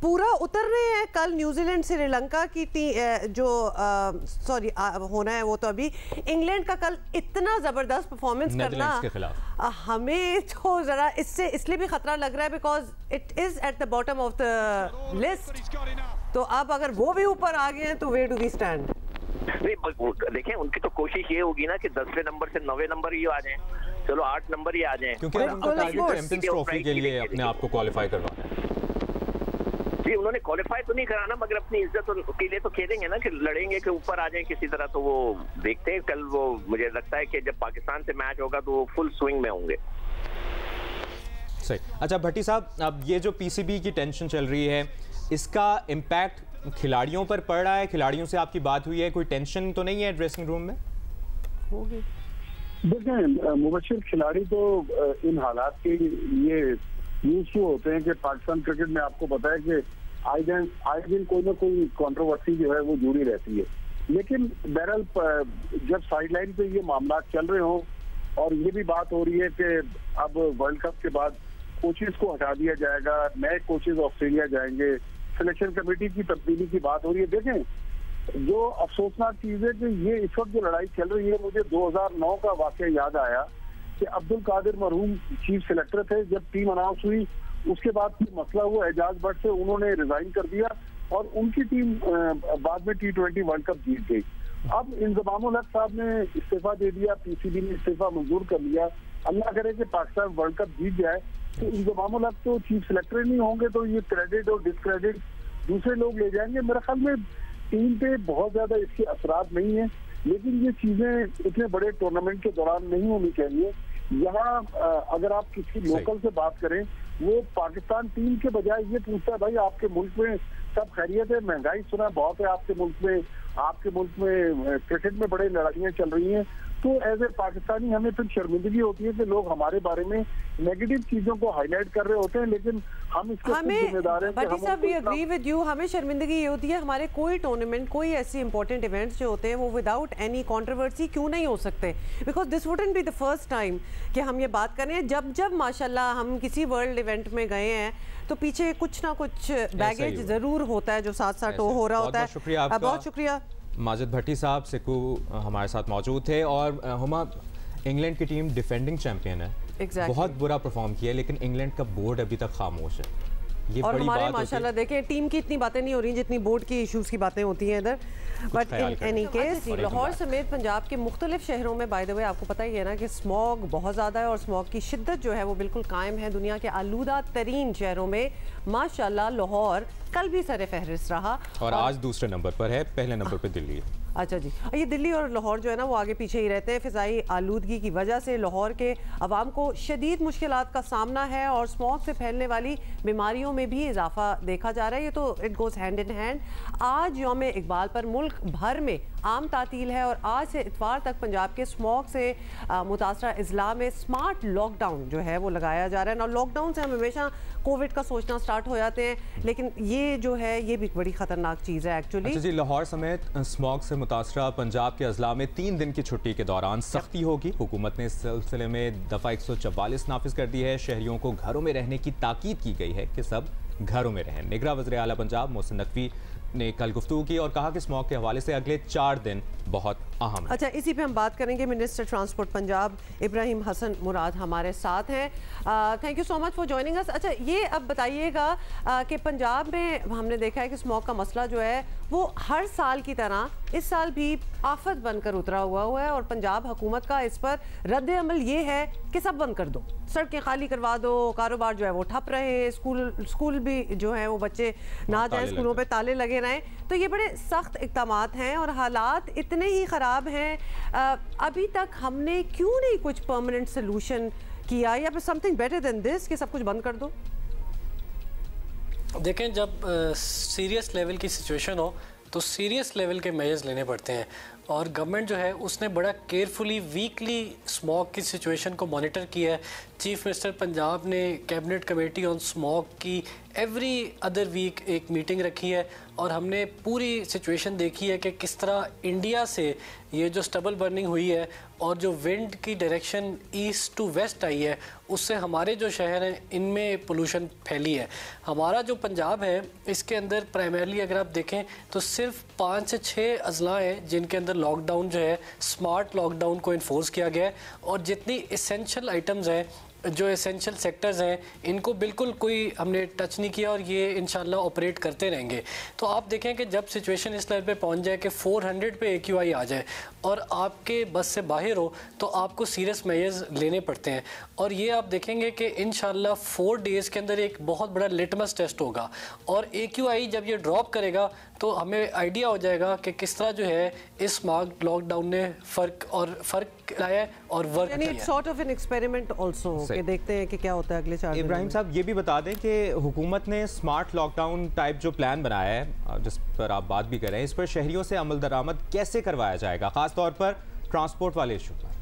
पूरा उतर रहे हैं। कल न्यूजीलैंड श्रीलंका की जो सॉरी होना है वो तो अभी, इंग्लैंड का कल इतना ज़बरदस्त परफॉर्मेंस करना हमें तो ज़रा इससे इसलिए भी ख़तरा लग रहा है because it is at the bottom of the list. तो अब अगर वो भी ऊपर आ गए हैं तो वेयर डू वी स्टैंड? नहीं देखें, उनकी तो कोशिश ये होगी ना कि 10वें नंबर से 9वें नंबर ही आ जाएं, चलो 8 नंबर ही आ जाएं, क्योंकि उनको टारगेट चैंपियंस ट्रॉफी के लिए अपने आप को क्वालिफाई करवाना है। जी, उन्होंने क्वालिफाई तो नहीं कराना, मगर अपनी इज्जत के लिए तो खेलेंगे ना, कि लड़ेंगे कि ऊपर आ जाए किसी तरह। तो वो देखते हैं कल, वो मुझे लगता है कि जब पाकिस्तान से मैच होगा तो वो फुल स्विंग में होंगे। सही। अच्छा भट्टी साहब, अब ये जो पीसीबी की टेंशन चल रही है, इसका इम्पैक्ट खिलाड़ियों पर पड़ रहा है? खिलाड़ियों से आपकी बात हुई है? कोई टेंशन तो नहीं है ड्रेसिंग रूम में? देखें मुबशिर, खिलाड़ी तो इन हालात के लिए यूज टू होते हैं कि पाकिस्तान क्रिकेट में आपको पता है कि आए दिन कोई ना कोई कंट्रोवर्सी जो है वो जुड़ी रहती है। लेकिन बहरहाल जब साइडलाइन पे ये मामला चल रहे हों और ये भी बात हो रही है कि अब वर्ल्ड कप के बाद कोचेस को हटा दिया जाएगा, नए कोचेस ऑस्ट्रेलिया जाएंगे, सिलेक्शन कमेटी की तब्दीली की बात हो रही है। देखें, जो अफसोसनाक चीज है कि ये इस वक्त जो लड़ाई चल रही है, मुझे 2009 का वाकया याद आया कि अब्दुल कादिर मरहूम चीफ सेलेक्टर थे। जब टीम अनाउंस हुई उसके बाद मसला हुआ एजाज भट्ट से, उन्होंने रिजाइन कर दिया और उनकी टीम बाद में T20 वर्ल्ड कप जीत गई। अब इंजमामुल हक साहब ने इस्तीफा दे दिया, पीसीबी ने इस्तीफा मंजूर कर लिया। अल्लाह करे कि पाकिस्तान वर्ल्ड कप जीत जाए तो इंजमामुल हक तो चीफ सेलेक्टर नहीं होंगे, तो ये क्रेडिट और डिसक्रेडिट दूसरे लोग ले जाएंगे। मेरे ख्याल में टीम पे बहुत ज्यादा इसके असरात नहीं है, लेकिन ये चीजें इतने बड़े टूर्नामेंट के दौरान नहीं होनी चाहिए। यहाँ अगर आप किसी लोकल से बात करें, वो पाकिस्तान टीम के बजाय ये पूछता है, भाई आपके मुल्क में सब खैरियत है? महंगाई सुना बहुत है आपके मुल्क में, आपके मुल्क में क्रिकेट में बड़े लड़ाइयाँ चल रही हैं। तो एज ए पाकिस्तानी हमें फिर शर्मिंदगी होती है कि लोग हमारे बारे में नेगेटिव चीजों को हाईलाइट कर रहे होते हैं, लेकिन हम इसके जिम्मेदार हैं। भट्टी साहब, वी एग्री विद यू, हमें शर्मिंदगी ये होती है हमारे कोई टूर्नामेंट, कोई ऐसी इंपॉर्टेंट इवेंट्स जो होते हैं वो विदाउट एनी कंट्रोवर्सी क्यों नहीं हो सकते, because this wouldn't be the first time कि हम ये बात कर रहे हैं। जब माशाल्लाह हम किसी वर्ल्ड इवेंट में गए हैं तो पीछे कुछ ना कुछ बैगेज जरूर होता है जो साथ साथ हो रहा होता है। बहुत शुक्रिया माजिद भट्टी साहब, सिक्कू हमारे साथ मौजूद थे। और हुमा, इंग्लैंड की टीम डिफेंडिंग चैंपियन है, बहुत बुरा परफॉर्म किया, लेकिन इंग्लैंड का बोर्ड अभी तक खामोश है। ये और बड़ी हमारे बात माशाल्लाह देखें, टीम की इतनी बातें नहीं हो रही जितनी बोर्ड की इश्यूज की बातें होती हैं इधर। But in any case, Lahore समेत पंजाब के मुख्तलिफ शहरों में बाय द वे आपको पता ही है ना कि स्मॉग बहुत ज़्यादा है और स्मॉग की शिद्दत जो है वो बिल्कुल कायम है। दुनिया के आलूदा तरीन शहरों में माशाल्लाह लाहौर कल भी सरे फहरिस्त रहा और आज दूसरे नंबर पर है, पहले नंबर पर दिल्ली है। अच्छा जी, ये दिल्ली और लाहौर जो है ना वो आगे पीछे ही रहते हैं। फ़िज़ाई आलूदगी की वजह से लाहौर के अवाम को शदीद मुश्किलात का सामना है और स्मॉग से फैलने वाली बीमारियों में भी इजाफा देखा जा रहा है। ये तो it goes hand in hand. आज यौम इकबाल पर मुल्क भर में आम तातील है और आज से इतवार तक पंजाब के स्मॉग से मुतासरा अजला में स्मार्ट लॉकडाउन जो है वो लगाया जा रहा है। ना लॉकडाउन से हम हमेशा कोविड का सोचना स्टार्ट हो जाते हैं, लेकिन ये जो है ये भी बड़ी ख़तरनाक चीज़ है एक्चुअली। अच्छा जी, लाहौर समेत स्मॉग से मुतासरा पंजाब के अजला में 3 दिन की छुट्टी के दौरान सख्ती होगी। हुकूमत ने इस सिलसिले में दफ़ा 144 नाफिज कर दी है। शहरियों को घरों में रहने की ताकीद की गई है कि सब घरों में रहें। निगरां वज़ीर आला पंजाब मोहसिन नकवी ने कल गुफ्तगू की और कहा कि स्मॉग के हवाले से अगले 4 दिन बहुत अहम। अच्छा, इसी पे हम बात करेंगे। मिनिस्टर ट्रांसपोर्ट पंजाब इब्राहिम हसन मुराद हमारे साथ हैं। Thank you so much for joining us. अच्छा, ये अब बताइएगा कि पंजाब में हमने देखा है कि स्मॉग का मसला जो है वो हर साल की तरह इस साल भी आफत बनकर उतरा हुआ है और पंजाब हुकूमत का इस पर रद्द अमल ये है कि सब बंद कर दो, सड़कें खाली करवा दो, कारोबार जो है वो ठप रहे, स्कूल भी जो है वो बच्चे ना जाए, स्कूलों पे ताले लगे रहें। तो ये बड़े सख्त इक़दामात हैं और हालात इतने ही ख़राब हैं। अभी तक हमने क्यों नहीं कुछ परमानेंट सोल्यूशन किया या फिर समथिंग बेटर देन दिस कि सब कुछ बंद कर दो? देखें, जब सीरियस लेवल की सिचुएशन हो तो सीरियस लेवल के मेजर्स लेने पड़ते हैं और गवर्नमेंट जो है उसने बड़ा केयरफुली वीकली स्मॉग की सिचुएशन को मॉनिटर किया है। चीफ मिनिस्टर पंजाब ने कैबिनेट कमेटी ऑन स्मॉग की एवरी अदर वीक एक मीटिंग रखी है और हमने पूरी सिचुएशन देखी है कि किस तरह इंडिया से ये जो स्टबल बर्निंग हुई है और जो विंड की डायरेक्शन ईस्ट टू वेस्ट आई है उससे हमारे जो शहर हैं इनमें पोल्यूशन फैली है। हमारा जो पंजाब है इसके अंदर प्राइमरली अगर आप देखें तो सिर्फ 5 से 6 अजला हैं जिनके अंदर लॉकडाउन जो है स्मार्ट लॉकडाउन को इन्फोर्स किया गया है और जितनी इसेंशियल आइटम्स हैं, जो एसेंशियल सेक्टर्स हैं, इनको बिल्कुल कोई हमने टच नहीं किया और ये इंशाल्लाह ऑपरेट करते रहेंगे। तो आप देखें कि जब सिचुएशन इस लेवल पे पहुंच जाए कि 400 पे AQI आ जाए और आपके बस से बाहर हो तो आपको सीरियस मेजर्स लेने पड़ते हैं और ये आप देखेंगे कि इंशाल्लाह 4 डेज़ के अंदर एक बहुत बड़ा लिटमस टेस्ट होगा और AQI जब ये ड्रॉप करेगा तो हमें आइडिया हो जाएगा कि किस तरह जो है इस स्मॉग लॉकडाउन ने फ़र्क लाया और वर्क किया। यानी sort of an experiment also कि देखते हैं कि क्या होता है अगले 4 दिन। इब्राहिम साहब, ये भी बता दें कि हुकूमत ने स्मार्ट लॉकडाउन टाइप जो प्लान बनाया है जिस पर आप बात भी कर रहे हैं, इस पर शहरियों से अमल दरामद कैसे करवाया जाएगा, खासतौर पर ट्रांसपोर्ट वाले इशू पर?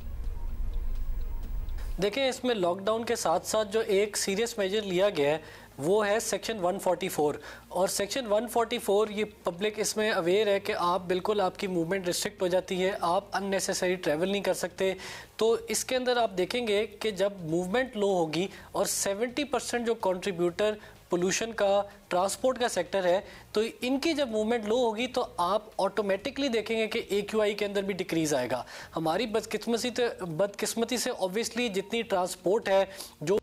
देखिए, इसमें लॉकडाउन के साथ साथ जो एक सीरियस मेजर लिया गया है वो है सेक्शन 144 और सेक्शन 144 ये पब्लिक इसमें अवेयर है कि आप बिल्कुल आपकी मूवमेंट रिस्ट्रिक्ट हो जाती है, आप अननेसेसरी ट्रैवल नहीं कर सकते। तो इसके अंदर आप देखेंगे कि जब मूवमेंट लो होगी और 70% जो कंट्रीब्यूटर पोल्यूशन का ट्रांसपोर्ट का सेक्टर है तो इनकी जब मूवमेंट लो होगी तो आप ऑटोमेटिकली देखेंगे कि AQI के अंदर भी डिक्रीज आएगा। हमारी बदकिस्मती से ऑब्वियसली जितनी ट्रांसपोर्ट है, जो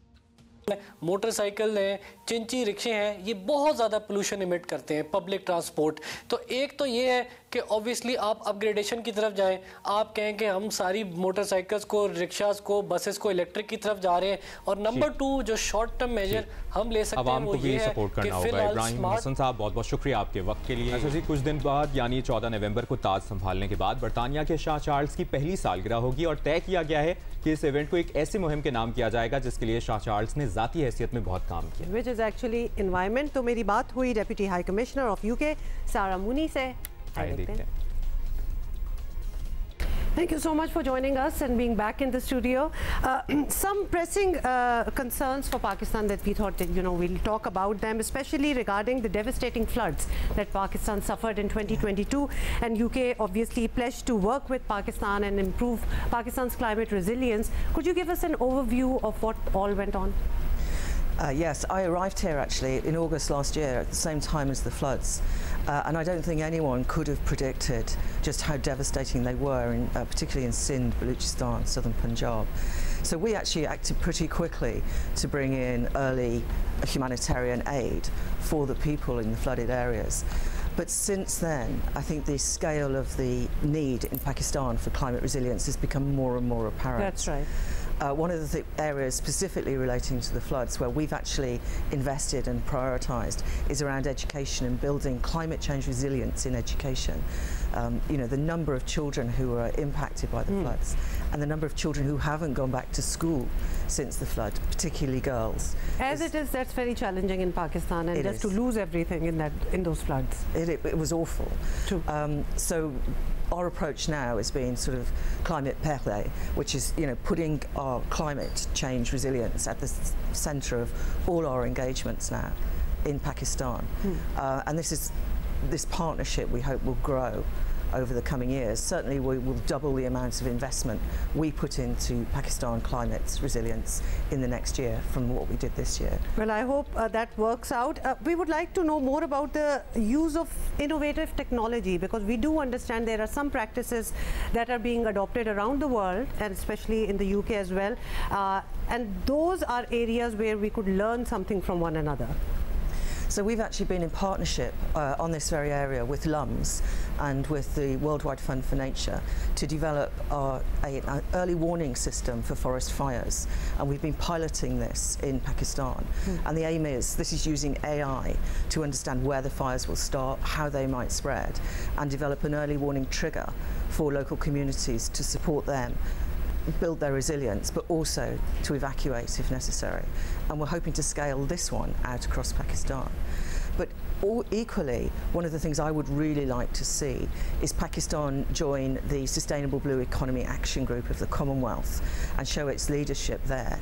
मोटरसाइकिल हैं, चिंची रिक्शे हैं, ये बहुत ज़्यादा पोल्यूशन इमिट करते हैं, पब्लिक ट्रांसपोर्ट। तो एक तो ये है कि ऑब्वियसली आप अपग्रेडेशन की तरफ जाएं, आप कहें कि हम सारी मोटरसाइकिल्स को, रिक्शास को, बसेस को इलेक्ट्रिक की तरफ जा रहे हैं और नंबर 2 जो शॉर्ट टर्म मेजर हम ले सकते हैं वो ये है कि फिलहाल इब्राहिम हसन साहब, बहुत बहुत शुक्रिया आपके वक्त के लिए। अच्छा जी, कुछ दिन बाद यानी 14 नवंबर को ताज संभालने के बाद बरतानिया के शाह चार्ल्स की पहली सालगिरह होगी और तय किया गया है कि इस इवेंट को एक ऐसी मुहिम के नाम किया जाएगा जिसके लिए शाह चार्ल्स ने ज़ाती हैसियत में बहुत काम किया, विच इज़ एक्चुअली एनवायरनमेंट। तो मेरी बात हुई deputy high commissioner of UK सारा मुनी से। Thank you so much for joining us and being back in the studio. Some pressing concerns for Pakistan that we thought that, we'll talk about them, especially regarding the devastating floods that Pakistan suffered in 2022, and UK obviously pledged to work with Pakistan and improve Pakistan's climate resilience. Could you give us an overview of what all went on? Yes, I arrived here actually in August last year at the same time as the floods, and I don't think anyone could have predicted just how devastating they were, particularly in Sindh, Baluchistan, southern Punjab. So we actually acted pretty quickly to bring in early humanitarian aid for the people in the flooded areas. But since then, I think the scale of the need in Pakistan for climate resilience has become more and more apparent. That's right. One of the areas specifically relating to the floods where we've actually invested and prioritised is around education and building climate change resilience in education. The number of children who are impacted by the floods and the number of children who haven't gone back to school since the flood, particularly girls. As it is, that's very challenging in Pakistan, and just to lose everything in those floods. It was awful. True. So our approach now has been sort of climate pehle, which is putting our climate change resilience at the centre of all our engagements now in Pakistan. And this partnership we hope will grow over the coming years. Certainly we will double the amount of investment we put into Pakistan climate resilience in the next year from what we did this year. Well, I hope that works out. We would like to know more about the use of innovative technology, because we do understand there are some practices that are being adopted around the world, and especially in the UK as well. And those are areas where we could learn something from one another. So we've actually been in partnership on this very area with LUMS and with the Worldwide Fund for Nature to develop an early warning system for forest fires, and we've been piloting this in Pakistan. And the aim is, this is using AI to understand where the fires will start, how they might spread, and develop an early warning trigger for local communities to support them build their resilience, but also to evacuate if necessary. And we're hoping to scale this one out across Pakistan. But equally, one of the things I would really like to see is Pakistan join the Sustainable Blue Economy Action Group of the Commonwealth and show its leadership there.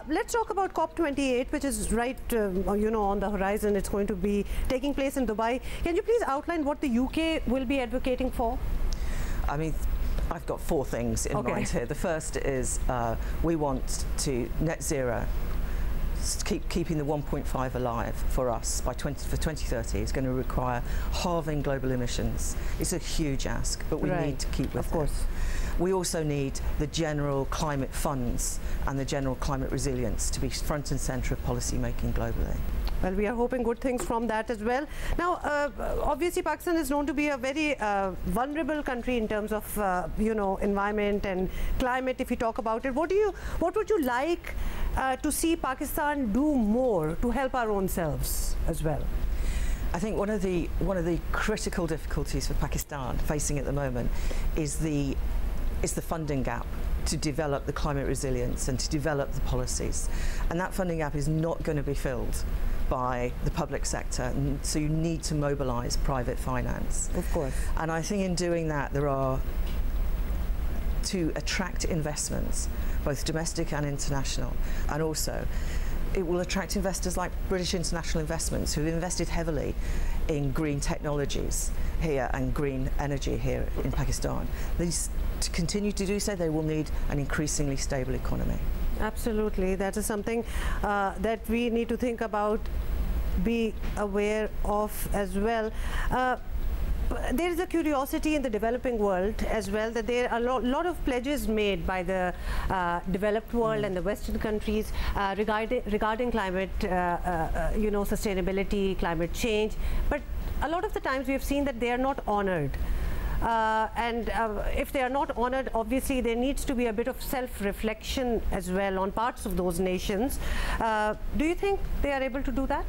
Let's talk about COP28, which is right, on the horizon. It's going to be taking place in Dubai. Can you please outline what the UK will be advocating for? I mean, I've got 4 things in mind here. The first is we want to net zero, keeping the 1.5 alive for us for 2030 is going to require halving global emissions. It's a huge ask, but we need to keep with it. Of course. We also need the general climate funds and the general climate resilience to be front and centre of policy making globally. Well, we are hoping good things from that as well. Now, obviously, Pakistan is known to be a very vulnerable country in terms of, environment and climate. If you talk about it, what would you like to see Pakistan do more to help our own selves as well? I think one of the critical difficulties for Pakistan facing at the moment is the funding gap to develop the climate resilience and to develop the policies. And that funding gap is not going to be filled by the public sector, and so you need to mobilise private finance. Of course. And I think in doing that, to attract investments, both domestic and international, and also it will attract investors like British International Investments, who've invested heavily in green technologies here and green energy here in Pakistan. To continue to do so, they will need an increasingly stable economy. Absolutely. That is something that we need to think about, be aware of as well. There is a curiosity in the developing world as well, that there are a lot of pledges made by the developed world and the Western countries regarding climate, sustainability, climate change. But a lot of the times we have seen that they are not honored. If they are not honored, obviously there needs to be a bit of self-reflection as well on parts of those nations. Do you think they are able to do that?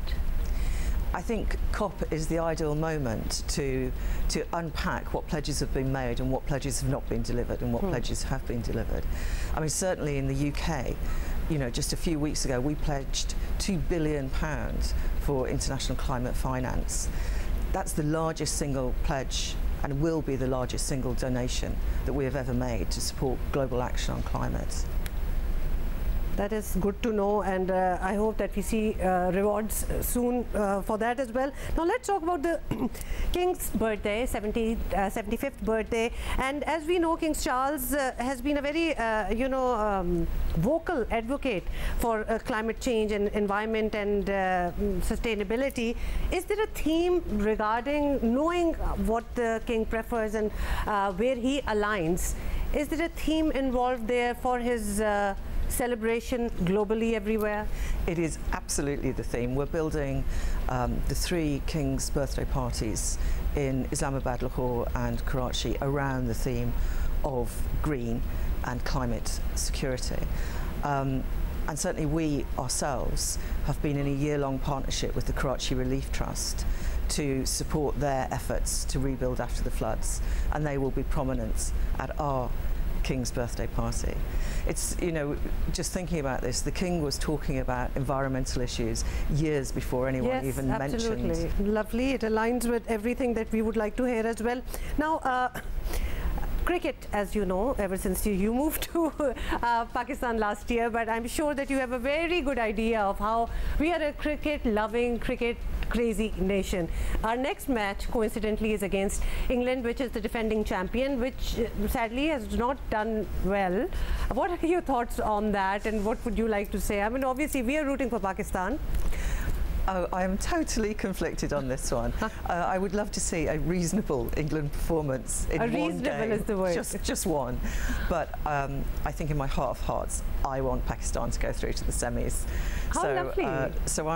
I think COP is the ideal moment to unpack what pledges have been made and what pledges have not been delivered and what pledges have been delivered. I mean, certainly in the UK, just a few weeks ago, we pledged £2 billion for international climate finance. That's the largest single pledge and will be the largest single donation that we have ever made to support global action on climate. That is good to know, and I hope that we see rewards soon for that as well. Now let's talk about the King's birthday, 75th birthday. And as we know, King Charles has been a very, vocal advocate for climate change and environment and sustainability. Is there a theme regarding knowing what the King prefers and where he aligns? Is there a theme involved there for his celebration globally everywhere? It is absolutely the theme. We're building the 3 King's birthday parties in Islamabad, Lahore and Karachi around the theme of green and climate security. And certainly we ourselves have been in a year-long partnership with the Karachi Relief Trust to support their efforts to rebuild after the floods, and they will be prominent at our King's birthday party. It's, just thinking about this, the King was talking about environmental issues years before anyone even mentioned. Yes, absolutely. Lovely. It aligns with everything that we would like to hear as well. Now, cricket, as you know, ever since you moved to Pakistan last year, but I'm sure that you have a very good idea of how we are a cricket-loving, cricket-crazy nation. Our next match, coincidentally, is against England, which is the defending champion, which sadly has not done well. What are your thoughts on that, and what would you like to say? I mean, obviously, we are rooting for Pakistan. Oh, I am totally conflicted on this one. I would love to see a reasonable England performance in one game. Reasonable is the word. Just one. But I think in my heart of hearts, I want Pakistan to go through to the semis. How lovely. So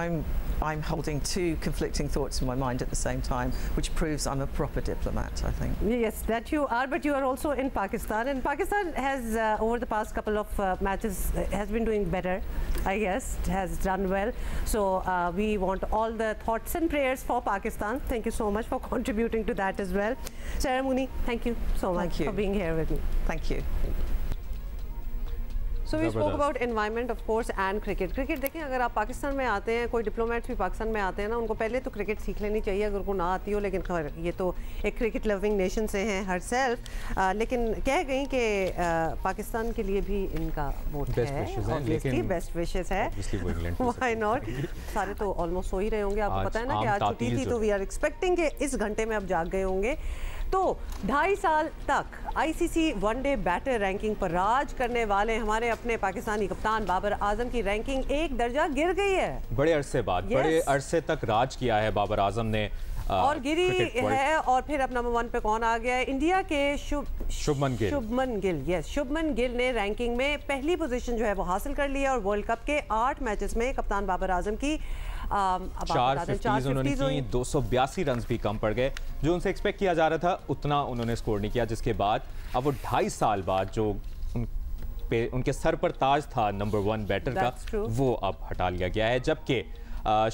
I'm holding two conflicting thoughts in my mind at the same time, which proves I'm a proper diplomat, I think. Yes, that you are, but you are also in Pakistan, and Pakistan has over the past couple of matches has been doing better, I guess, has done well. So we want all the thoughts and prayers for Pakistan. Thank you so much for contributing to that as well. Sarah Mooney, thank you so much for being here with me. Thank you. So we spoke about environment, of course, and cricket. Cricket देखें, अगर आप पाकिस्तान में आते हैं, कोई diplomats भी पाकिस्तान में आते हैं ना, उनको पहले तो क्रिकेट सीख लेनी चाहिए अगर उनको ना आती हो, लेकिन खैर ये तो एक क्रिकेट लविंग नेशन से हैं हर सेल्फ, लेकिन कह गई कि पाकिस्तान के लिए भी इनका वोट है, ऑब्वियसली बेस्ट विशेस है, व्हाई नॉट. सारे तो ऑलमोस्ट सो ही रहे होंगे, आपको पता है ना कि आज छुट्टी थी, तो वी आर एक्सपेक्टिंग कि इस घंटे में अब जाग गए होंगे. तो 2.5 साल तक आईसीसी वनडे बैटर रैंकिंग पर राज करने वाले हमारे अपने पाकिस्तानी कप्तान बाबर आजम की रैंकिंग एक दर्जा गिर गई है. बड़े अरसे बाद, बड़े अरसे तक राज किया है बाबर आजम ने और गिरी है. और फिर अब नंबर 1 पे कौन आ गया है? इंडिया के शुभमन गिल. यस, शुभमन गिल ने रैंकिंग में पहली पोजीशन जो है वो हासिल कर ली है, और वर्ल्ड कप के 8 मैचेस में कप्तान बाबर आजम की 4 50 उन्होंने की, 282 रन भी कम पड़ गए. जो उनसे एक्सपेक्ट किया जा रहा था उतना उन्होंने स्कोर नहीं किया, जिसके बाद अब वो 2.5 साल बाद जो उनके सर पर ताज था नंबर 1 बैटर का, वो अब हटा लिया गया है. जबकि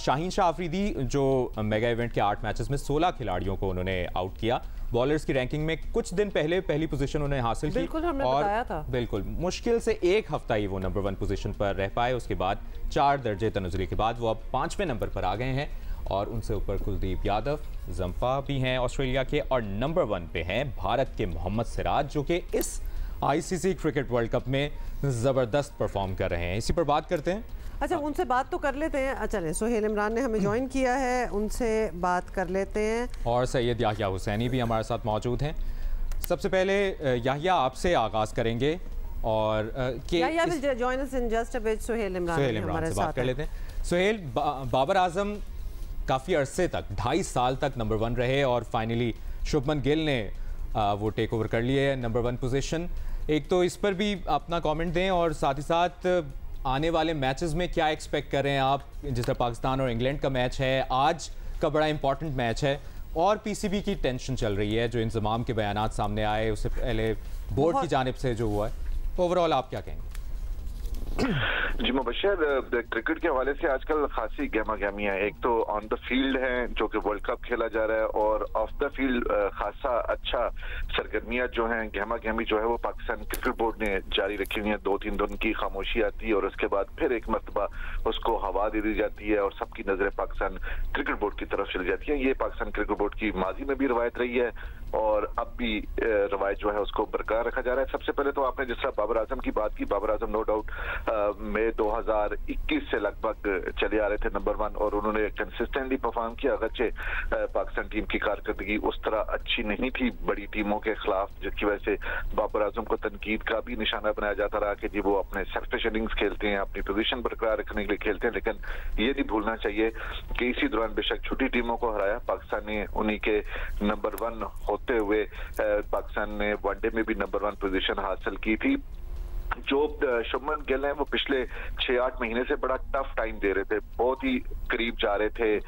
शाहीन शाह अफरीदी जो मेगा इवेंट के 8 मैचेस में 16 खिलाड़ियों को उन्होंने आउट किया. बॉलर्स की रैंकिंग में कुछ दिन पहले पहली पोजीशन उन्होंने हासिल की, और बिल्कुल मुश्किल से एक हफ्ता ही वो नंबर 1 पोजीशन पर रह पाए. उसके बाद 4 दर्जे तनुज़ुली के बाद वो अब 5वें नंबर पर आ गए हैं, और उनसे ऊपर कुलदीप यादव, जंफा भी हैं ऑस्ट्रेलिया के, और नंबर 1 पे हैं भारत के मोहम्मद सिराज, जो कि इस आईसीसी क्रिकेट वर्ल्ड कप में ज़बरदस्त परफॉर्म कर रहे हैं. इसी पर बात करते हैं. अच्छा, उनसे बात तो कर लेते हैं. चलें, सोहेल इमरान ने हमें ज्वाइन किया है, उनसे बात कर लेते हैं. और सैयद याहिया हुसैनी भी हमारे साथ मौजूद हैं. सबसे पहले याहिया आपसे आगाज़ करेंगे, और Yahya will join us in just a bit. Sohail Imran हमारे साथ कर लेते हैं. सोहेल, बाबर आजम काफ़ी अरसे तक 2.5 साल तक नंबर 1 रहे, और फाइनली शुभमन गिल ने वो टेक ओवर कर लिए नंबर 1 पोजीशन. एक तो इस पर भी अपना कमेंट दें, और साथ ही साथ आने वाले मैचेस में क्या एक्सपेक्ट कर रहे हैं आप. जैसे पाकिस्तान और इंग्लैंड का मैच है, आज का बड़ा इंपॉर्टेंट मैच है, और पीसीबी की टेंशन चल रही है, जो इंतजाम के बयानात सामने आए उससे पहले बोर्ड की जानिब से जो हुआ है. ओवरऑल आप क्या कहेंगे? जी मुबशर, क्रिकेट के हवाले से आजकल खासी गहमा गहमी है. एक तो ऑन द फील्ड है जो कि वर्ल्ड कप खेला जा रहा है, और ऑफ द फील्ड खासा अच्छा सरगर्मियां जो हैं, गहमा गहमी जो है वो पाकिस्तान क्रिकेट बोर्ड ने जारी रखी हुई है. 2-3 दिन की खामोशी आती है, और उसके बाद फिर एक मरतबा उसको हवा दे दी जाती है, और सबकी नजरें पाकिस्तान क्रिकेट बोर्ड की तरफ चली जाती है. ये पाकिस्तान क्रिकेट बोर्ड की माजी में भी रवायत रही है, और अब भी रवायत जो है उसको बरकरार रखा जा रहा है. सबसे पहले तो आपने जिस तरह बाबर आजम की बात की, बाबर आजम नो डाउट मई 2021 से लगभग चले आ रहे थे नंबर 1, और उन्होंने कंसिस्टेंटली परफॉर्म किया. अगरचे पाकिस्तान टीम की कारकर्दगी उस तरह अच्छी नहीं थी बड़ी टीमों के खिलाफ, जिसकी वजह से बाबर आजम को तनकीद का भी निशाना बनाया जाता रहा कि जी वो अपने सेल्फिश इनिंग्स खेलते हैं, अपनी पोजीशन बरकरार रखने के लिए खेलते हैं. लेकिन ये नहीं भूलना चाहिए कि इसी दौरान बेशक छोटी टीमों को हराया, पाकिस्तान ने उन्हीं के नंबर 1 होते हुए पाकिस्तान ने वनडे में भी नंबर 1 पोजीशन हासिल की थी. जो शुभमन गिल हैं वो पिछले 6-8 महीने से बड़ा टफ टाइम दे रहे थे, बहुत ही करीब जा रहे थे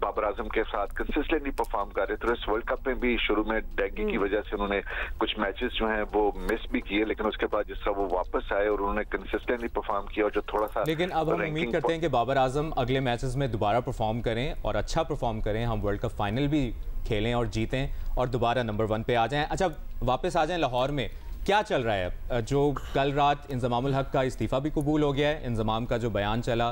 बाबर आजम के साथ, कंसिस्टेंटली परफॉर्म कर रहे थे. इस वर्ल्ड कप में भी शुरू में डेंगू की वजह से उन्होंने कुछ मैचेस जो हैं वो मिस भी किए, लेकिन उसके बाद जिस तरह वो वापस आए और उन्होंने कंसिस्टेंटली परफॉर्म किया, और जो थोड़ा सा, लेकिन अब हम उम्मीद करते हैं कि बाबर आजम अगले मैचेस में दोबारा परफॉर्म करें और अच्छा परफॉर्म करें, हम वर्ल्ड कप फाइनल भी खेलें और जीतें और दोबारा नंबर 1 पे आ जाएं. अच्छा, वापस आ जाएं लाहौर में. क्या चल रहा है? जो कल रात इंजमामुल हक का इस्तीफ़ा भी कबूल हो गया है, इंजमाम का जो बयान चला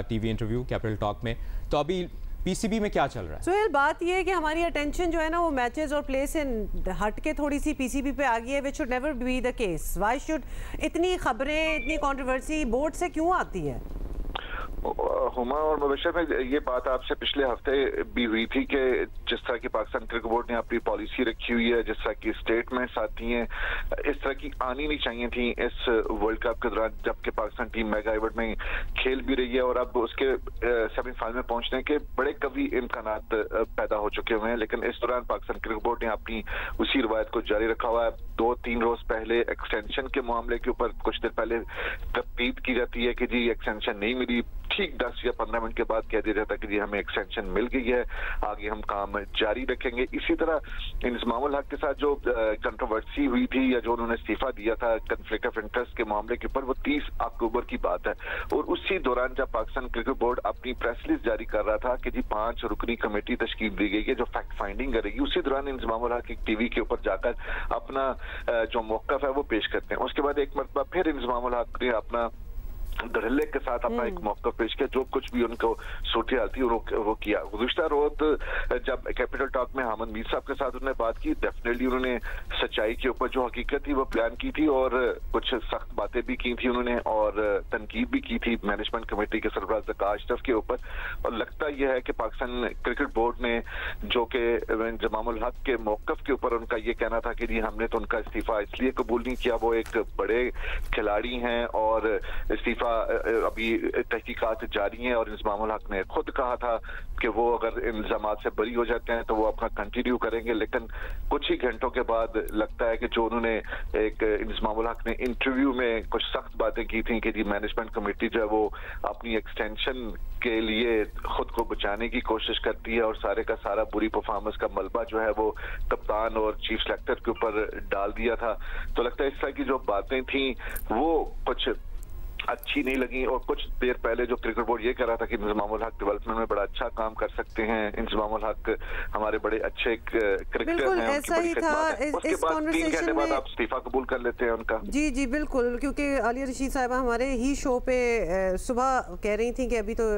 टीवी इंटरव्यू कैपिटल टॉक में, तो अभी पीसीबी में क्या चल रहा है? सोहेल, बात ये है कि हमारी अटेंशन जो है ना वो मैचेस और प्ले से हट के थोड़ी सी पीसीबी पे आ गई है, which should never be the case. Why should इतनी खबरें, इतनी कंट्रोवर्सी बोर्ड से क्यों आती है? हुमा और मुबशर में ये बात आपसे पिछले हफ्ते भी हुई थी कि जिस तरह की पाकिस्तान क्रिकेट बोर्ड ने अपनी पॉलिसी रखी हुई है, जिस तरह की स्टेटमेंट्स आती हैं, इस तरह की आनी नहीं चाहिए थी इस वर्ल्ड कप के दौरान, जबकि पाकिस्तान टीम मेगा इवेंट में खेल भी रही है और अब उसके सेमीफाइनल में पहुंचने के बड़े कभी इम्कानात पैदा हो चुके हुए हैं। लेकिन इस दौरान पाकिस्तान क्रिकेट बोर्ड ने अपनी उसी रवायत को जारी रखा हुआ है। 2-3 रोज पहले एक्सटेंशन के मामले के ऊपर कुछ देर पहले तस्दीक की जाती है कि जी एक्सटेंशन नहीं मिली, ठीक 10 या 15 मिनट के बाद कह दिया जाता है कि जी हमें एक्सटेंशन मिल गई है, आगे हम काम जारी रखेंगे। इसी तरह इंजमामुल हक के साथ जो कंट्रोवर्सी हुई थी या जो उन्होंने इस्तीफा दिया था कन्फ्लिक्ट ऑफ इंटरेस्ट के मामले के ऊपर, वो 30 अक्टूबर की बात है। और उसी दौरान जब पाकिस्तान क्रिकेट बोर्ड अपनी प्रेस रिलीज जारी कर रहा था कि जी 5 रुकनी कमेटी तश्कील दी गई है जो फैक्ट फाइंडिंग करेगी, उसी दौरान इंजमामुल हक टीवी के ऊपर जाकर अपना जो मौक़िफ़ है वो पेश करते हैं। उसके बाद एक मरतबा फिर इंजमामुल हक ने अपना धड़ल्ले के साथ अपना एक मौका पेश किया, जो कुछ भी उनको सूरत हाल थी वो किया। गुज़िश्ता रोज जब कैपिटल टॉक में हामिद मीर साहब के साथ उन्होंने बात की, डेफिनेटली उन्होंने सच्चाई के ऊपर जो हकीकत थी वो बयान की थी और कुछ सख्त बातें भी की थी उन्होंने और तनकीद भी की थी मैनेजमेंट कमेटी के सरबराह ज़का अशरफ के ऊपर। और लगता यह है कि पाकिस्तान क्रिकेट बोर्ड ने जो कि इंजमामुल हक के मौक़िफ़ के ऊपर उनका ये कहना था कि जी हमने तो उनका इस्तीफा इसलिए कबूल नहीं किया, वो एक बड़े खिलाड़ी हैं और इस्तीफा अभी तहकीकात जारी हैं। और इंजमामुल हक ने खुद कहा था कि वो अगर इल्जामात से बरी हो जाते हैं तो वो अपना कंटिन्यू करेंगे। लेकिन कुछ ही घंटों के बाद लगता है कि जो उन्होंने एक इंजमामुल हक ने इंटरव्यू में कुछ सख्त बातें की थी कि जी मैनेजमेंट कमेटी जो है वो अपनी एक्सटेंशन के लिए खुद को बचाने की कोशिश करती है और सारे का सारा बुरी परफॉर्मेंस का मलबा जो है वो कप्तान और चीफ सेलेक्टर के ऊपर डाल दिया था। तो लगता है इस तरह की जो बातें थी वो कुछ अच्छी नहीं लगी। और कुछ देर पहले जो क्रिकेट बोर्ड ये कह रहा था कि इंजमामुल हक डेवलपमेंट में बड़ा अच्छा काम कर सकते हैं, इंजमामुल हक हमारे बड़े अच्छे क्रिकेटर हैं, ऐसा ही था। उसके बाद 3 घंटे बाद आप इस्तीफा कबूल कर लेते हैं उनका। जी जी बिल्कुल, क्योंकि आलिया रशीद साहिबा हमारे ही शो पे सुबह कह रही थी कि अभी तो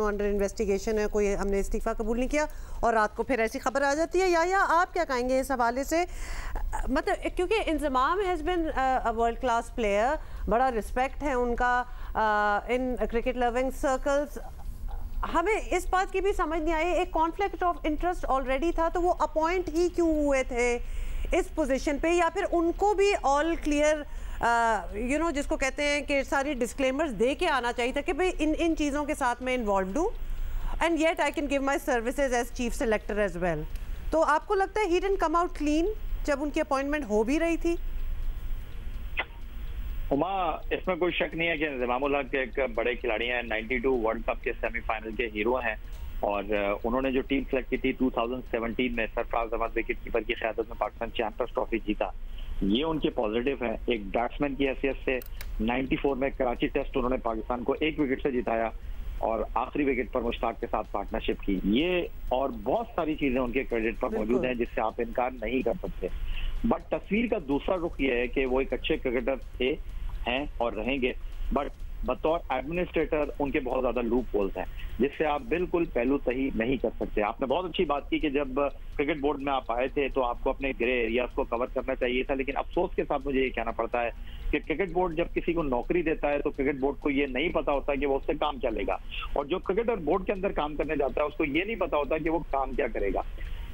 अंडर इन्वेस्टिगेशन है, कोई हमने इस्तीफा कबूल नहीं किया, और रात को फिर ऐसी खबर आ जाती है। या आप क्या कहेंगे इस हवाले से? मतलब क्योंकि Inzamam has been a world class player, बड़ा रिस्पेक्ट है उनका इन क्रिकेट लविंग सर्कल्स। हमें इस बात की भी समझ नहीं आई, एक कॉन्फ्लिक्ट ऑफ इंटरेस्ट ऑलरेडी था, तो वो अपॉइंट ही क्यों हुए थे इस पोजीशन पे? या फिर उनको भी ऑल क्लियर जिसको कहते हैं कि सारी डिस्क्लेमर्स दे के आना चाहिए था कि भाई इन चीज़ों के साथ मैं इन्वॉल्व हूँ and yet I can give my services as chief selector as well. तो आपको लगता है he didn't come out clean जब उनकी अपॉइंटमेंट हो भी रही थी? हुमा, इसमें कोई शक नहीं है कि इंजमामुल हक एक बड़े खिलाड़ी हैं, 92 वर्ल्ड कप के सेमीफाइनल के हीरो हैं और उन्होंने जो टीम सेलेक्ट की थी 2017 में सरफराज अहमद विकेट कीपर की क़यादत में पाकिस्तान चैंपियंस ट्रॉफी जीता, ये उनके पॉजिटिव है। एक बैट्समैन की हैसियत से 94 में कराची टेस्ट उन्होंने पाकिस्तान को 1 विकेट से जिताया और आखिरी विकेट पर मुश्ताक के साथ पार्टनरशिप की। ये और बहुत सारी चीजें उनके क्रेडिट पर मौजूद हैं जिससे आप इनकार नहीं कर सकते। बट तस्वीर का दूसरा रुख ये है कि वो एक अच्छे क्रिकेटर थे, हैं और रहेंगे, बट बतौर एडमिनिस्ट्रेटर उनके बहुत ज्यादा लूप होल्स हैं जिससे आप बिल्कुल पहलू सही नहीं कर सकते। आपने बहुत अच्छी बात की कि जब क्रिकेट बोर्ड में आप आए थे तो आपको अपने ग्रे एरियाज को कवर करना चाहिए था, लेकिन अफसोस के साथ मुझे ये कहना पड़ता है कि क्रिकेट बोर्ड जब किसी को नौकरी देता है तो क्रिकेट बोर्ड को ये नहीं पता होता कि वो उससे काम क्या लेगा, और जो क्रिकेटर बोर्ड के अंदर काम करने जाता है उसको ये नहीं पता होता कि वो काम क्या करेगा।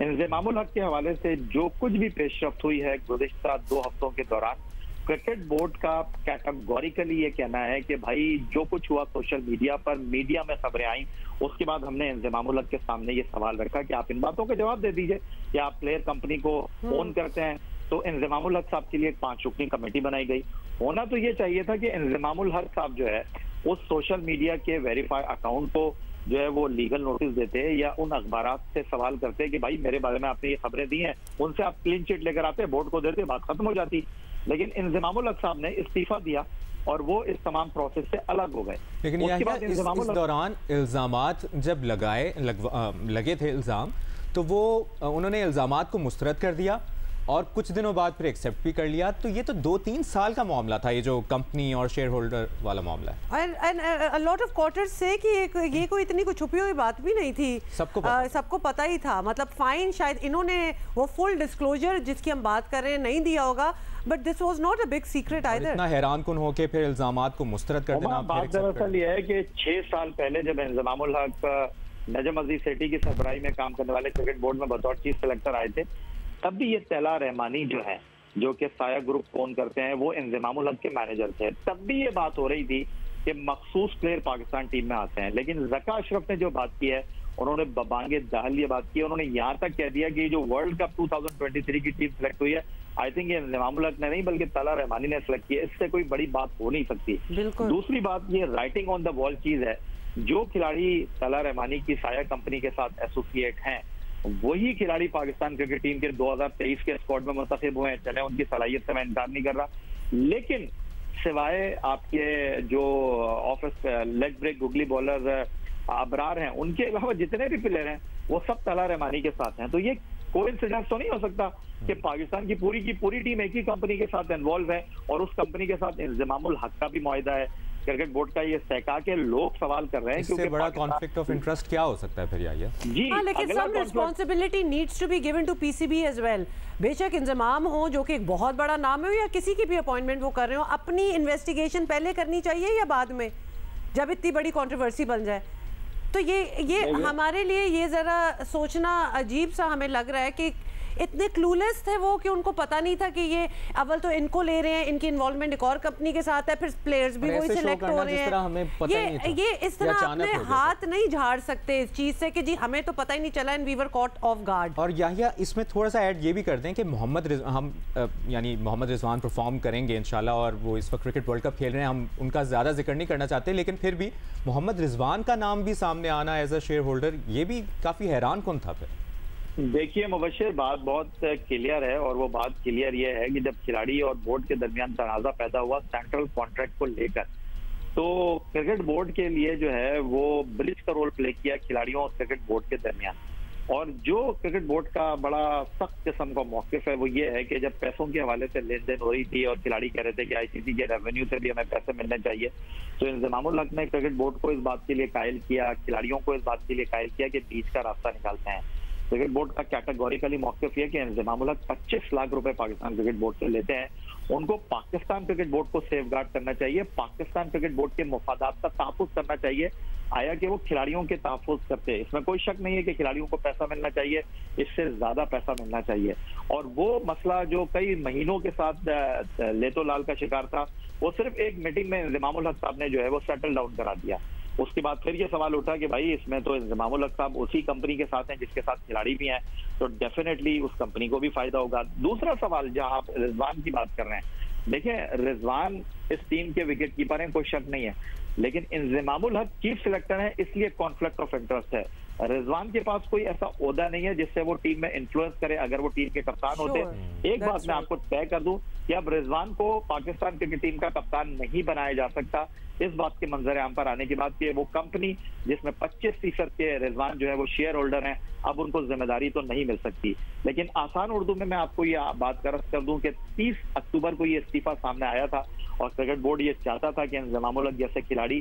इंजमामुल हक के हवाले से जो कुछ भी पेशरफ्त हुई है गुज़िश्ता 2 हफ्तों के दौरान, क्रिकेट बोर्ड का कैटेगोरिकली ये कहना है कि भाई जो कुछ हुआ सोशल मीडिया पर, मीडिया में खबरें आई, उसके बाद हमने इंजमामुल हक के सामने ये सवाल रखा कि आप इन बातों के जवाब दे दीजिए कि आप प्लेयर कंपनी को ओन करते हैं। तो इंजमामुल हक साहब के लिए 5 रुकनी कमेटी बनाई गई। होना तो ये चाहिए था कि इंजमामुल हक साहब जो है उस सोशल मीडिया के वेरीफाई अकाउंट को जो है वो लीगल नोटिस देते हैं या उन अखबारात से सवाल करते हैं कि भाई मेरे बारे में आपने ये खबरें दी हैं, उनसे आप क्लीन चिट लेकर आते, बोर्ड को देते, बात खत्म हो जाती। लेकिन इंजमामुल हक साहब ने इस्तीफा दिया और वो इस तमाम प्रोसेस से अलग हो गए। लेकिन इस दौरान इल्जामात जब लगे थे इल्जाम, तो वो उन्होंने इल्जामात को मुस्तरद कर दिया और कुछ दिनों बाद फिर एक्सेप्ट भी कर लिया। तो ये तो 2-3 साल का मामला था, ये जो कंपनी और शेयर होल्डर वाला मामला है। अ लॉट ऑफ क्वार्टर्स से कि ये कोई इतनी कोई छुपी हुई बात भी नहीं थी, सबको पता ही था। मतलब फाइन शायद इन्होंने वो फुल डिस्क्लोजर जिसकी हम बात कर रहे हैं नहीं दिया होगा, but this was not a big secret either. इतना हैरानकुन होके फिर इल्जामात को मुस्तरद कर देना। बात दरअसल ये है कि 6 साल पहले जब इंजमामुल हक नजम अजीज सेठी की सरबराही में काम करने वाले क्रिकेट बोर्ड में बतौर चीफ सेलेक्टर आए थे, तब भी ये तैला रहमानी जो है, जो कि साया ग्रुप ओन करते हैं, वो इंजमामुल हक के मैनेजर थे। तब भी ये बात हो रही थी कि मखसूस प्लेयर पाकिस्तान टीम में आते हैं। लेकिन ज़का अशरफ ने जो बात की है, उन्होंने बबांगे दाहल ये बात की, उन्होंने यहाँ तक कह दिया कि जो वर्ल्ड कप 2023 की टीम सेलेक्ट हुई है, आई थिंक ये इंजमामुल हक ने नहीं बल्कि तला रहमानी ने सेलेक्ट किया। इससे कोई बड़ी बात हो नहीं सकती। दूसरी बात, ये राइटिंग ऑन द वॉल चीज है। जो खिलाड़ी तला रहमानी की साया कंपनी के साथ एसोसिएट हैं, वही खिलाड़ी पाकिस्तान क्रिकेट टीम के 2023 के स्क्वाड में मुंतखब हुए हैं। चले उनकी सलाहियत से मैं इनकार नहीं कर रहा, लेकिन सिवाय आपके जो off leg break googly bowler Abrar हैं, उनके अलावा जितने भी प्लेयर हैं वो सब तला रहमानी के साथ हैं। तो ये कोइंसिडेंस तो नहीं हो सकता कि पाकिस्तान की पूरी टीम एक ही कंपनी के साथ इन्वॉल्व है और उस कंपनी के साथ इंजमामुल हक का भी मुआहिदा है। क्रिकेट बोर्ड का ये सहका के लोग सवाल कर रहे हैं कि इससे बड़ा कॉन्फ्लिक्ट ऑफ इंटरेस्ट क्या हो सकता है फिर यार? जी हाँ, लेकिन some responsibility needs to be given to PCB as well. बेशक इंजमाम हो जो कि एक बहुत बड़ा नाम है, या किसी की भी अपॉइंटमेंट वो कर रहे हो, अपनी इन्वेस्टिगेशन पहले करनी चाहिए या बाद में, जब इतनी बड़ी कंट्रोवर्सी बन जाए। तो ये हमारे लिए ये जरा सोचना अजीब सा हमें लग रहा है कि इतने क्लूलेस थे वो कि उनको पता नहीं था कि ये अव्वल तो इनको ले रहे हैं, इनकी इन्वॉल्वमेंट एक और कंपनी के साथ है, फिर प्लेयर्स भी वही सिलेक्ट हो रहे हैं। ये इस तरह अपने हाथ नहीं झाड़ सकते इस चीज से कि जी हमें तो पता ही नहीं चला, and we were caught off guard. और या इसमें थोड़ा सा ऐड ये भी कर दें कि मोहम्मद रिजवान परफॉर्म करेंगे इंशाल्लाह, और वो इस वक्त क्रिकेट वर्ल्ड कप खेल रहे हैं, हम उनका ज्यादा जिक्र नहीं करना चाहते, लेकिन फिर भी मोहम्मद रिजवान का नाम भी सामने आना एज अ शेयर होल्डर, ये भी काफी हैरान कौन था फिर। देखिए मुबशिर, बात बहुत क्लियर है, और वो बात क्लियर ये है कि जब खिलाड़ी और बोर्ड के दरमियान तनाज़ा पैदा हुआ सेंट्रल कॉन्ट्रैक्ट को लेकर, तो क्रिकेट बोर्ड के लिए जो है वो ब्रिज का रोल प्ले किया खिलाड़ियों और क्रिकेट बोर्ड के दरमियान। और जो क्रिकेट बोर्ड का बड़ा सख्त किस्म का मौक़िफ़ है वो ये है कि जब पैसों के हवाले से लेन देन हो रही थी और खिलाड़ी कह रहे थे कि आईसीसी के रेवेन्यू से भी हमें पैसे मिलने चाहिए, तो इंजमामुल हक ने क्रिकेट बोर्ड को इस बात के लिए कायल किया, खिलाड़ियों को इस बात के लिए कायल किया कि बीच का रास्ता निकालते हैं। क्रिकेट बोर्ड का कैटेगोरिकली मौक़िफ़ है कि इंजमामुल हक 25 लाख रुपए पाकिस्तान क्रिकेट बोर्ड से लेते हैं। उनको पाकिस्तान क्रिकेट बोर्ड को सेफगार्ड करना चाहिए, पाकिस्तान क्रिकेट बोर्ड के मफादात का तहफ़्फ़ुज़ करना चाहिए, आया कि वो खिलाड़ियों के तहफ़्फ़ुज़ करते हैं। इसमें कोई शक नहीं है कि खिलाड़ियों को पैसा मिलना चाहिए, इससे ज्यादा पैसा मिलना चाहिए। और वो मसला जो कई महीनों के साथ लेतो लाल का शिकार था, वो सिर्फ एक मीटिंग में इंजमामुल हक साहब ने जो है वो सेटल डाउन करा दिया। उसके बाद फिर ये सवाल उठा कि भाई इसमें तो इंजमामुल हक साहब उसी कंपनी के साथ हैं जिसके साथ खिलाड़ी भी हैं, तो डेफिनेटली उस कंपनी को भी फायदा होगा। दूसरा सवाल, जहां आप रिजवान की बात कर रहे हैं, देखिए रिजवान इस टीम के विकेट कीपर हैं, कोई शक नहीं है, लेकिन इंजमामुल हक चीफ सिलेक्टर है, इसलिए कॉन्फ्लिक्ट ऑफ इंटरेस्ट है। रिजवान के पास कोई ऐसा ओहदा नहीं है जिससे वो टीम में इन्फ्लुएंस करे अगर वो टीम के कप्तान होते। एक बात मैं आपको तय कर दूं कि अब रिजवान को पाकिस्तान क्रिकेट टीम का कप्तान नहीं बनाया जा सकता, इस बात के मंजर आम पर आने के बाद कि वो कंपनी जिसमें 25% के रिजवान जो है वो शेयर होल्डर हैं, अब उनको जिम्मेदारी तो नहीं मिल सकती। लेकिन आसान उर्दू में मैं आपको ये बात कर दूं कि 30 अक्टूबर को ये इस्तीफा सामने आया था और क्रिकेट बोर्ड ये चाहता था कि इंजमामुल हक जैसे खिलाड़ी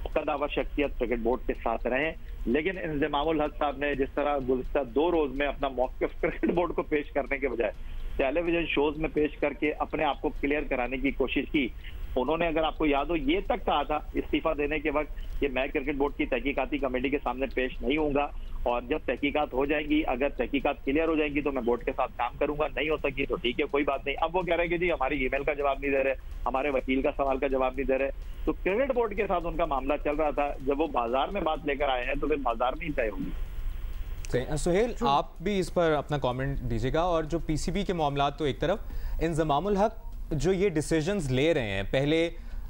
कदावर शख्सियत क्रिकेट बोर्ड के साथ रहें, लेकिन इंजमामुल हक साहब ने जिस तरह गुज़िश्ता 2 रोज में अपना मौक़िफ़ क्रिकेट बोर्ड को पेश करने के बजाय टेलीविजन शोज में पेश करके अपने आप को क्लियर कराने की कोशिश की। उन्होंने, अगर आपको याद हो, ये तक कहा था इस्तीफा देने के वक्त कि मैं क्रिकेट बोर्ड की तहकीकाती कमेटी के सामने पेश नहीं होऊंगा, और जब तहकीकात हो जाएंगी, अगर तहकीकात क्लियर हो जाएंगी तो मैं बोर्ड के साथ काम करूंगा, नहीं हो सकी तो ठीक है, कोई बात नहीं। अब वो कह रहे हैं कि जी हमारी ईमेल का जवाब नहीं दे रहे, हमारे वकील का सवाल का जवाब नहीं दे रहे। तो क्रिकेट बोर्ड के साथ उनका मामला चल रहा था, जब वो बाजार में बात लेकर आए हैं तो फिर बाजार में ही तय होगी। सुहेल, आप भी इस पर अपना कमेंट दीजिएगा। और जो पीसीबी के मामला, तो एक तरफ इंजमामुल हक जो ये डिसीजंस ले रहे हैं, पहले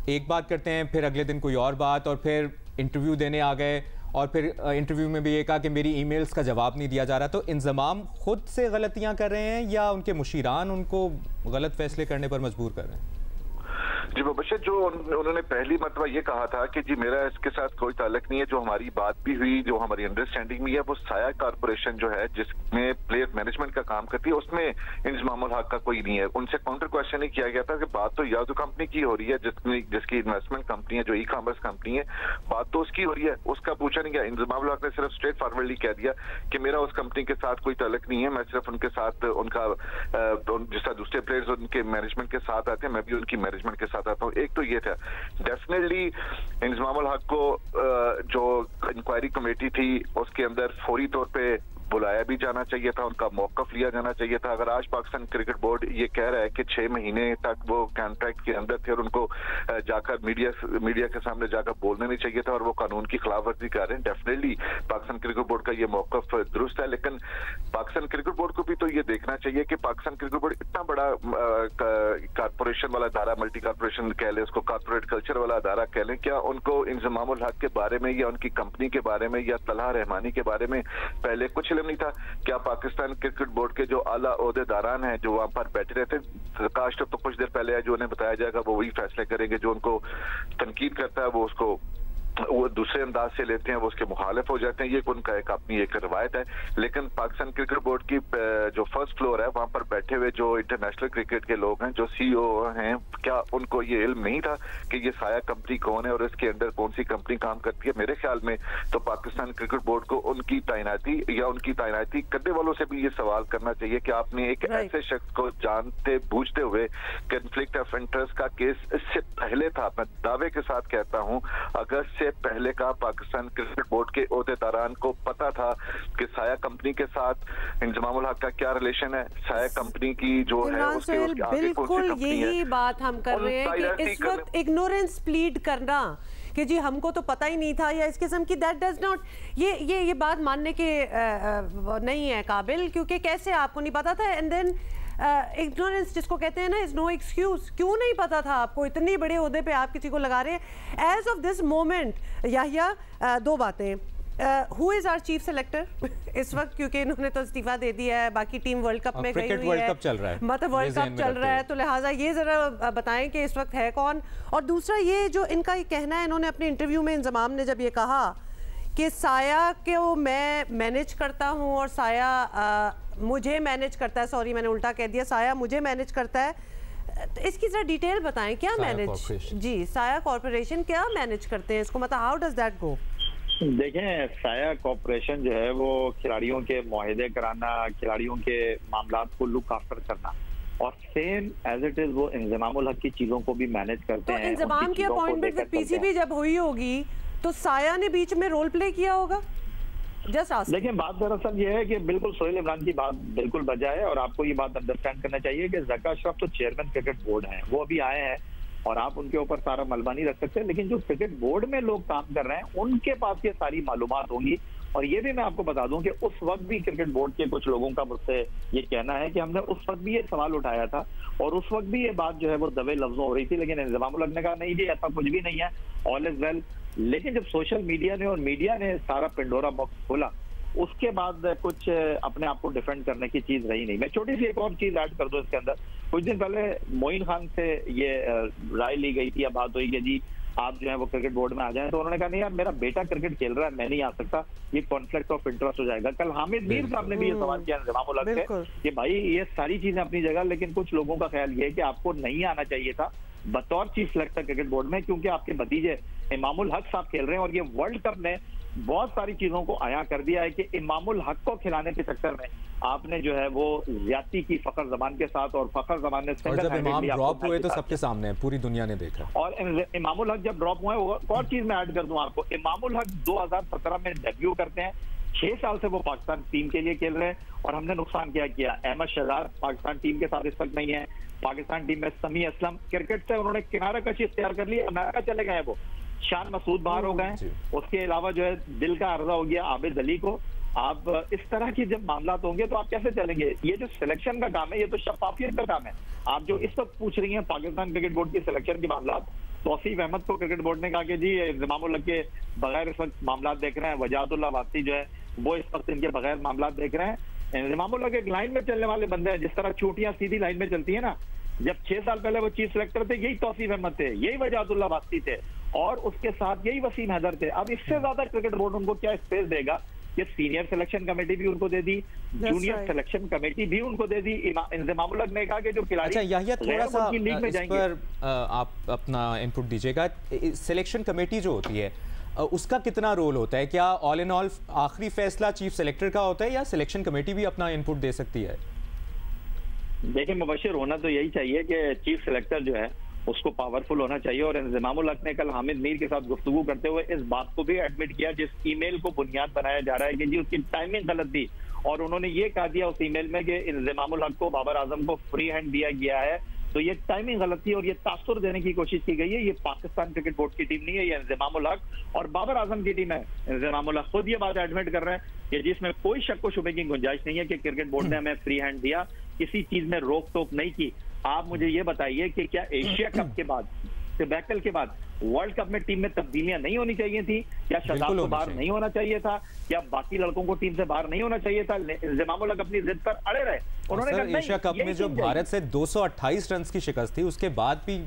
एक बात करते हैं, फिर अगले दिन कोई और बात, और फिर इंटरव्यू देने आ गए, और फिर इंटरव्यू में भी ये कहा कि मेरी ईमेल्स का जवाब नहीं दिया जा रहा। तो इंजमाम खुद से गलतियां कर रहे हैं या उनके मुशीरान उनको गलत फैसले करने पर मजबूर कर रहे हैं? जी मुबशर, जो उन्होंने पहली मरतबा ये कहा था कि जी मेरा इसके साथ कोई ताल्लुक नहीं है, जो हमारी बात भी हुई, जो हमारी अंडरस्टैंडिंग में है, वो साया कॉर्पोरेशन जो है जिसमें प्लेयर मैनेजमेंट का काम करती है, उसमें इंजमामुल हक का कोई नहीं है। उनसे काउंटर क्वेश्चन ही किया गया था कि बात तो यादू कंपनी की हो रही है, जिसकी इन्वेस्टमेंट कंपनी है, जो ई कॉमर्स कंपनी है, बात तो उसकी हो रही है, उसका पूछा नहीं गया। इंजमामुल हक ने सिर्फ स्ट्रेट फॉरवर्डली कह दिया कि मेरा उस कंपनी के साथ कोई ताल्लुक नहीं है, मैं सिर्फ उनके साथ उनका जिस तरह दूसरे प्लेयर्स उनके मैनेजमेंट के साथ आते हैं, मैं भी उनकी मैनेजमेंट के साथ आता हूँ। एक तो ये था। डेफिनेटली इंजमामुल हक को जो इंक्वायरी कमेटी थी उसके अंदर फौरी तौर पे बुलाया भी जाना चाहिए था, उनका मौकफ लिया जाना चाहिए था। अगर आज पाकिस्तान क्रिकेट बोर्ड ये कह रहा है कि 6 महीने तक वो कॉन्ट्रैक्ट के अंदर थे और उनको जाकर मीडिया के सामने जाकर बोलने नहीं चाहिए था और वो कानून की खिलाफ वर्जी कर रहे हैं, डेफिनेटली पाकिस्तान क्रिकेट बोर्ड का ये मौकफ दुरुस्त है। लेकिन पाकिस्तान क्रिकेट बोर्ड को भी तो ये देखना चाहिए कि पाकिस्तान क्रिकेट बोर्ड इतना बड़ा कारपोरेशन वाला अदारा, मल्टी कारपोरेशन कह लें, उसको कारपोरेट कल्चर वाला अदारा कह लें, क्या उनको इंजमामुल हक के बारे में या उनकी कंपनी के बारे में या तलहा रहमानी के बारे में पहले कुछ नहीं था? क्या पाकिस्तान क्रिकेट बोर्ड के जो आला ओहदेदारान हैं जो वहां पर बैठे रहते, काश तो कुछ देर पहले है, जो उन्हें बताया जाएगा वो वही फैसले करेंगे, जो उनको तनकीद करता है वो उसको वो दूसरे अंदाज से लेते हैं, वो उसके मुखालिफ हो जाते हैं। ये उनका अपनी एक रवायत है। लेकिन पाकिस्तान क्रिकेट बोर्ड की जो फर्स्ट फ्लोर है वहां पर बैठे हुए जो इंटरनेशनल क्रिकेट के लोग हैं, जो सीईओ हैं, क्या उनको ये इल्म नहीं था कि ये साया कंपनी कौन है और इसके अंदर कौन सी कंपनी काम करती है? मेरे ख्याल में तो पाकिस्तान क्रिकेट बोर्ड को उनकी तैनाती करने वालों से भी ये सवाल करना चाहिए कि आपने एक ऐसे शख्स को जानते बूझते हुए कॉन्फ्लिक्ट ऑफ इंटरेस्ट का केस इससे पहले था, मैं दावे के साथ कहता हूँ अगस्त से पहले का पाकिस्तान क्रिकेट बोर्ड के ओहदेदारान को पता था कि साया कंपनी के साथ इंजमामुल हक का क्या रिलेशन है, साया कंपनी की जो है उसके आगे कौन सी कंपनी है। यही बात हम कर रहे हैं कि इस वक्त इग्नोरेंस प्लीड करना कि जी हमको तो पता ही नहीं था या इस किस्म की, दैट डज नॉट, ये बात मानने के नहीं है काबिल, क्योंकि कैसे आपको नहीं पता था? एंड देन इग्नोरेंस जिसको कहते हैं ना इज नो एक्सक्यूज। क्यों नहीं पता था आपको? इतनी बड़े ओहदे पे आप किसी को लगा रहे हैं। As of this moment Yahya, दो बातें, who is our chief selector इस वक्त, क्योंकि इन्होंने तो इस्तीफा दे दिया है, बाकी टीम वर्ल्ड कप में गई हुई है, मतलब वर्ल्ड कप चल रहा है, तो लिहाजा ये जरा बताएं कि इस वक्त है कौन। और दूसरा ये जो इनका ये कहना है, इन्होंने अपने इंटरव्यू में इंजमाम ने जब ये कहा कि साया को मैं मैनेज करता हूँ और साया मुझे मैनेज करता है, सॉरी मैंने उल्टा कह दिया, साया मुझे मैनेज करता है, तो इसकी जरा डिटेल बताएं, क्या मैनेज? जी, साया कॉर्पोरेशन क्या मैनेज करते हैं इसको, मतलब हाउ डज दैट गो? देखें, साया कॉर्पोरेशन जो है वो खिलाड़ियों के मुआहदे कराना, खिलाड़ियों के मामलात को लुक आफ्टर करना, और सेम एज इट इज वो इंजमामुल हक की चीजों को भी मैनेज करते हैं। इंजमाम की अपॉइंटमेंट विद पीसीबी जब हुई होगी तो साया ने बीच में रोल प्ले किया होगा? देखिए, बात दरअसल ये है कि बिल्कुल सोहेल इमरान की बात बिल्कुल बजा है, और आपको ये बात अंडरस्टैंड करना चाहिए कि ज़का अशरफ तो चेयरमैन क्रिकेट बोर्ड हैं, वो अभी आए हैं और आप उनके ऊपर सारा मलबा नहीं रख सकते, लेकिन जो क्रिकेट बोर्ड में लोग काम कर रहे हैं उनके पास ये सारी मालूमात होंगी। और ये भी मैं आपको बता दूं कि उस वक्त भी क्रिकेट बोर्ड के कुछ लोगों का मुझसे ये कहना है कि हमने उस वक्त भी ये सवाल उठाया था और उस वक्त भी ये बात जो है वो दबे लफ्जों हो रही थी, लेकिन इंजमामुल हक ने कहा नहीं जी ऐसा कुछ भी नहीं है, ऑल इज वेल। लेकिन जब सोशल मीडिया ने और मीडिया ने सारा पिंडोरा बॉक्स खोला, उसके बाद कुछ अपने आप को डिफेंड करने की चीज रही नहीं। मैं छोटी सी एक और चीज ऐड कर दूं इसके अंदर। कुछ दिन पहले मोइन खान से ये राय ली गई थी या बात हुई कि जी आप जो है वो क्रिकेट बोर्ड में आ जाएं, तो उन्होंने कहा नहीं यार मेरा बेटा क्रिकेट खेल रहा है, मैं नहीं आ सकता, ये कॉन्फ्लिक्ट ऑफ इंटरेस्ट हो जाएगा। कल हामिद मीर साहब ने भी ये सवाल किया इंजमामुल हक से कि भाई ये सारी चीजें अपनी जगह, लेकिन कुछ लोगों का ख्याल ये है कि आपको नहीं आना चाहिए था बतौर चीफ सेलेक्टर क्रिकेट बोर्ड में, क्योंकि आपके भतीजे इमामुल हक साहब खेल रहे हैं और ये वर्ल्ड कप ने बहुत सारी चीजों को आया कर दिया है कि इमामुल हक को खिलाने के चक्कर में आपने जो है वो ज्यादती की फखर जमान के साथ, और फखर जमान ने जब इमाम ड्रॉप हुए तो सबके सामने है, पूरी दुनिया ने देखा। और इमामुल हक जब ड्रॉप हुए, एक और चीज मैं ऐड कर दूं आपको, इमामुल हक 2017 में डेब्यू करते हैं, 6 साल से वो पाकिस्तान टीम के लिए खेल रहे हैं और हमने नुकसान क्या किया। अहमद शहजाद पाकिस्तान टीम के साथ इस वक्त नहीं है, पाकिस्तान टीम में समी असलम क्रिकेट से उन्होंने किनारा कशी इख्तियार कर ली, अमेरिका चले गए वो, शान मसूद बाहर हो गए, उसके अलावा जो है दिल का अर्जा हो गया आबिद अली को। आप इस तरह की जब मामला होंगे तो आप कैसे चलेंगे? ये जो सिलेक्शन का काम है ये तो शफाफियत का काम है। आप जो इस वक्त पूछ रही हैं पाकिस्तान क्रिकेट बोर्ड की सिलेक्शन के मामला, तौसीफ अहमद को क्रिकेट बोर्ड ने कहा कि जी इंजमामुल हक के बगैर इस वक्त मामला देख रहे हैं, वजाहतुल्लाह वासी जो है वो इस वक्त इनके बगैर मामला देख रहे हैं। इंजमामुल हक एक लाइन में चलने वाले बंदे हैं, जिस तरह चोटियां सीधी लाइन में चलती है ना, जब 6 साल पहले वो चीफ सेलेक्टर थे यही तौसीफ अहमद थे, यही वजाहतुल्लाह बास्ती थे और उसके साथ यही वसीम हैदर थे। अब इससे ज्यादा क्रिकेट बोर्ड उनको क्या स्पेस देगा कि सीनियर सिलेक्शन कमेटी भी उनको दे दी, जूनियर सिलेक्शन कमेटी भी उनको दे दी। इंज़मामुल हक ने कहा कि जो खिलाड़ी अच्छा याहिया थोड़ा सा लीग में इस जाएंगे पर आप अपना इनपुट दीजिएगा। सिलेक्शन कमेटी जो होती है उसका कितना रोल होता है? क्या ऑल इन ऑल आखिरी फैसला चीफ सेलेक्टर का होता है या सिलेक्शन कमेटी भी अपना इनपुट दे सकती है? देखिए मुबशिर, होना तो यही चाहिए कि चीफ सेलेक्टर जो है उसको पावरफुल होना चाहिए और इंज़मामुल हक ने कल हामिद मीर के साथ गुफ्तगू करते हुए इस बात को भी एडमिट किया जिस ईमेल को बुनियाद बनाया जा रहा है कि जी उसकी टाइमिंग गलत थी और उन्होंने ये कहा दिया उस ईमेल में कि इंज़मामुल हक को बाबर आजम को फ्री हैंड दिया गया है, तो ये टाइमिंग गलत थी और ये तासुर देने की कोशिश की गई है। ये पाकिस्तान क्रिकेट बोर्ड की टीम नहीं है, ये इंज़मामुल हक और बाबर आजम की टीम है। इंज़मामुल हक खुद ये बात एडमिट कर रहे हैं कि जिसमें कोई शक व शुबे की गुंजाइश नहीं है कि क्रिकेट बोर्ड ने हमें फ्री हैंड दिया, किसी चीज में रोक टोक नहीं की। आप मुझे ये बताइए कि क्या एशिया कप के बाद, टबैकल के बाद वर्ल्ड कप में टीम में तब्दीलियां नहीं होनी चाहिए थी? क्या शहजाद को बाहर नहीं होना चाहिए था? क्या बाकी लड़कों को टीम से बाहर नहीं होना चाहिए था? इंज़मामुल हक अपनी जिद पर अड़े रहे। उन्होंने कहा एशिया कप में जो भारत से 228 रन की शिकस्त थी उसके बाद भी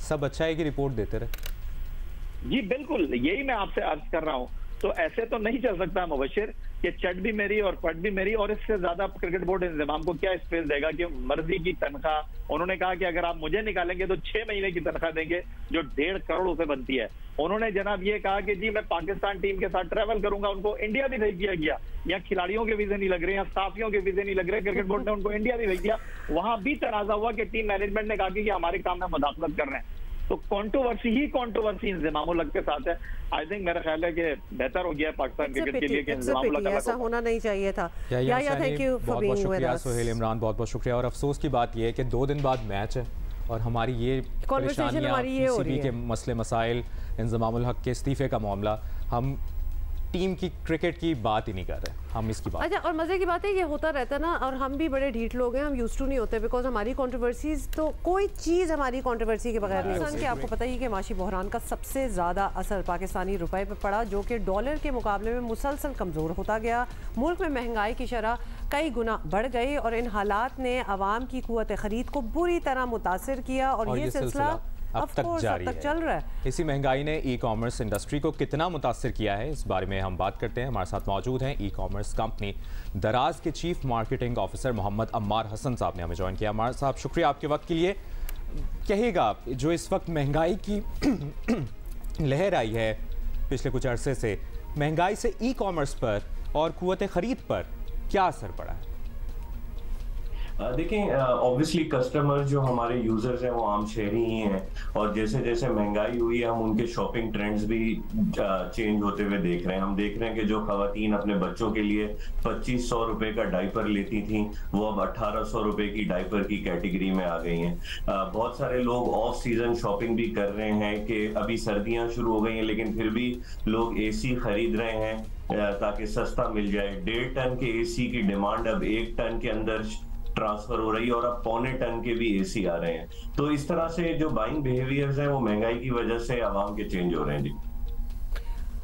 सब अच्छा है की रिपोर्ट देते रहे। जी बिल्कुल, यही मैं आपसे अर्ज कर रहा हूँ। तो ऐसे तो नहीं चल सकता मुबशिर कि चट भी मेरी और पट भी मेरी, और इससे ज्यादा क्रिकेट बोर्ड इंतजाम को क्या स्पेस देगा कि मर्जी की तनख्वाह। उन्होंने कहा कि अगर आप मुझे निकालेंगे तो 6 महीने की तनख्वाह देंगे जो 1.5 करोड़ रुपए बनती है। उन्होंने जनाब ये कहा कि जी मैं पाकिस्तान टीम के साथ ट्रैवल करूंगा, उनको इंडिया भी भेज दिया गया। यहाँ खिलाड़ियों के वीजे नहीं लग रहे, यहाँ साफियों के वीजे नहीं लग रहे, क्रिकेट बोर्ड ने उनको इंडिया भी भेज दिया। वहां भी तनाजा हुआ कि टीम मैनेजमेंट ने कहा कि हमारे काम में मुदाखलत कर रहे हैं। तो कंट्रोवर्सी इंज़मामुल हक के साथ है। आई थिंक मेरा ख्याल है कि बेहतर हो गया पाकिस्तान क्रिकेट के लिए कि इंज़मामुल हक ऐसा होना नहीं चाहिए था। या thank you for being with us. Sohail Imran बहुत बहुत शुक्रिया। और अफसोस की बात यह है कि 2 दिन बाद मैच है और हमारी ये परेशानियां, पीसीबी के मसले मसाइल, इंज़मामुल हक के इस्तीफे का मामला, हम टीम की क्रिकेट की बात ही नहीं कर रहे, हम इसकी बात। अच्छा, और मजे की बात है ये होता रहता है ना, और हम भी बड़े ढीठ लोग हैं, हम यूज्ड टू नहीं होते बिकॉज हमारी कंट्रोवर्सीज, तो कोई चीज़ हमारी कंट्रोवर्सी के बगैर नहीं होती। आपको पता ही कि माशी बहरान का सबसे ज़्यादा असर पाकिस्तानी रुपए पे पड़ा, जो कि डॉलर के मुकाबले में मुसलसल कमज़ोर होता गया। मुल्क में महंगाई की शरह कई गुना बढ़ गई और इन हालात ने आवाम की कुव्वत ख़रीद को बुरी तरह मुतासिर किया और ये सिलसिला अब तक जारी है। चल रहा है। इसी महंगाई ने ई कॉमर्स इंडस्ट्री को कितना मुतासिर किया है, इस बारे में हम बात करते हैं। हमारे साथ मौजूद हैं ई कॉमर्स कंपनी दराज के chief marketing officer Mohammad Ammar Hasan sahab ने हमें ज्वाइन किया। अम्मार साहब शुक्रिया आपके वक्त के लिए। कहिएगा जो इस वक्त महंगाई की लहर आई है पिछले कुछ अरसे से, महंगाई से ई कॉमर्स पर और कुव्वत खरीद पर क्या असर पड़ा है? देखें, ऑब्वियसली कस्टमर जो हमारे यूजर्स हैं वो आम शहरी ही हैं और जैसे जैसे महंगाई हुई है हम उनके शॉपिंग ट्रेंड्स भी चेंज होते हुए देख रहे हैं। हम देख रहे हैं कि जो खवातीन अपने बच्चों के लिए 2500 रुपए का डायपर लेती थी वो अब 1800 रुपए की डायपर की कैटेगरी में आ गई हैं। बहुत सारे लोग ऑफ सीजन शॉपिंग भी कर रहे हैं कि अभी सर्दियां शुरू हो गई हैं लेकिन फिर भी लोग एसी खरीद रहे हैं ताकि सस्ता मिल जाए। 1.5 टन के एसी की डिमांड अब 1 टन के अंदर ट्रांसफर हो रही है और अब 1.25 टन के भी एसी आ रहे हैं। तो इस तरह से जो बाइंग बिहेवियर्स हैं वो महंगाई की वजह से आवाम के चेंज हो रहे हैं। जी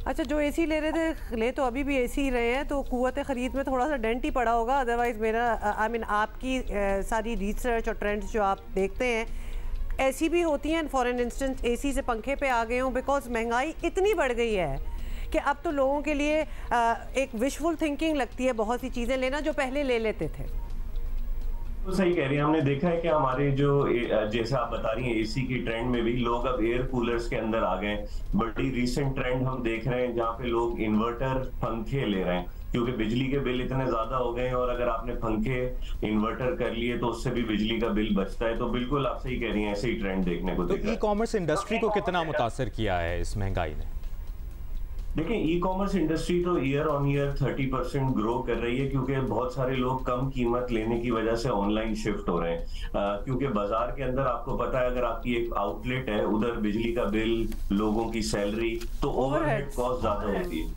अच्छा, जो एसी ले रहे थे ले तो अभी भी एसी ही रहे हैं, तो कुव्वत खरीद में थोड़ा सा डेंट ही पड़ा होगा। अदरवाइज मेरा आपकी सारी रिसर्च और ट्रेंड्स जो आप देखते हैं ऐसी भी होती हैं। फॉर एन इंस्टेंस एसी से पंखे पे आ गए हों बिकॉज महंगाई इतनी बढ़ गई है कि अब तो लोगों के लिए एक विशफुल थिंकिंग लगती है बहुत सी चीज़ें लेना जो पहले ले लेते थे। तो सही कह रही है। हमने देखा है कि हमारे जो जैसे आप बता रही हैं एसी की ट्रेंड में भी लोग अब एयर कूलर्स के अंदर आ गए। बड़ी रीसेंट ट्रेंड हम देख रहे हैं जहाँ पे लोग इन्वर्टर पंखे ले रहे हैं क्योंकि बिजली के बिल इतने ज्यादा हो गए हैं और अगर आपने पंखे इन्वर्टर कर लिए तो उससे भी बिजली का बिल बचता है। तो बिल्कुल आप सही कह रही हैं, ऐसे ही ट्रेंड देखने को तो ई कॉमर्स इंडस्ट्री को कितना मुतासर किया है इस महंगाई ने? देखिए, ई कॉमर्स इंडस्ट्री तो ईयर ऑन ईयर 30% ग्रो कर रही है क्योंकि बहुत सारे लोग कम कीमत लेने की वजह से ऑनलाइन शिफ्ट हो रहे हैं। क्योंकि बाजार के अंदर आपको पता है अगर आपकी एक आउटलेट है उधर बिजली का बिल, लोगों की सैलरी, तो ओवरहेड कॉस्ट ज्यादा होती है।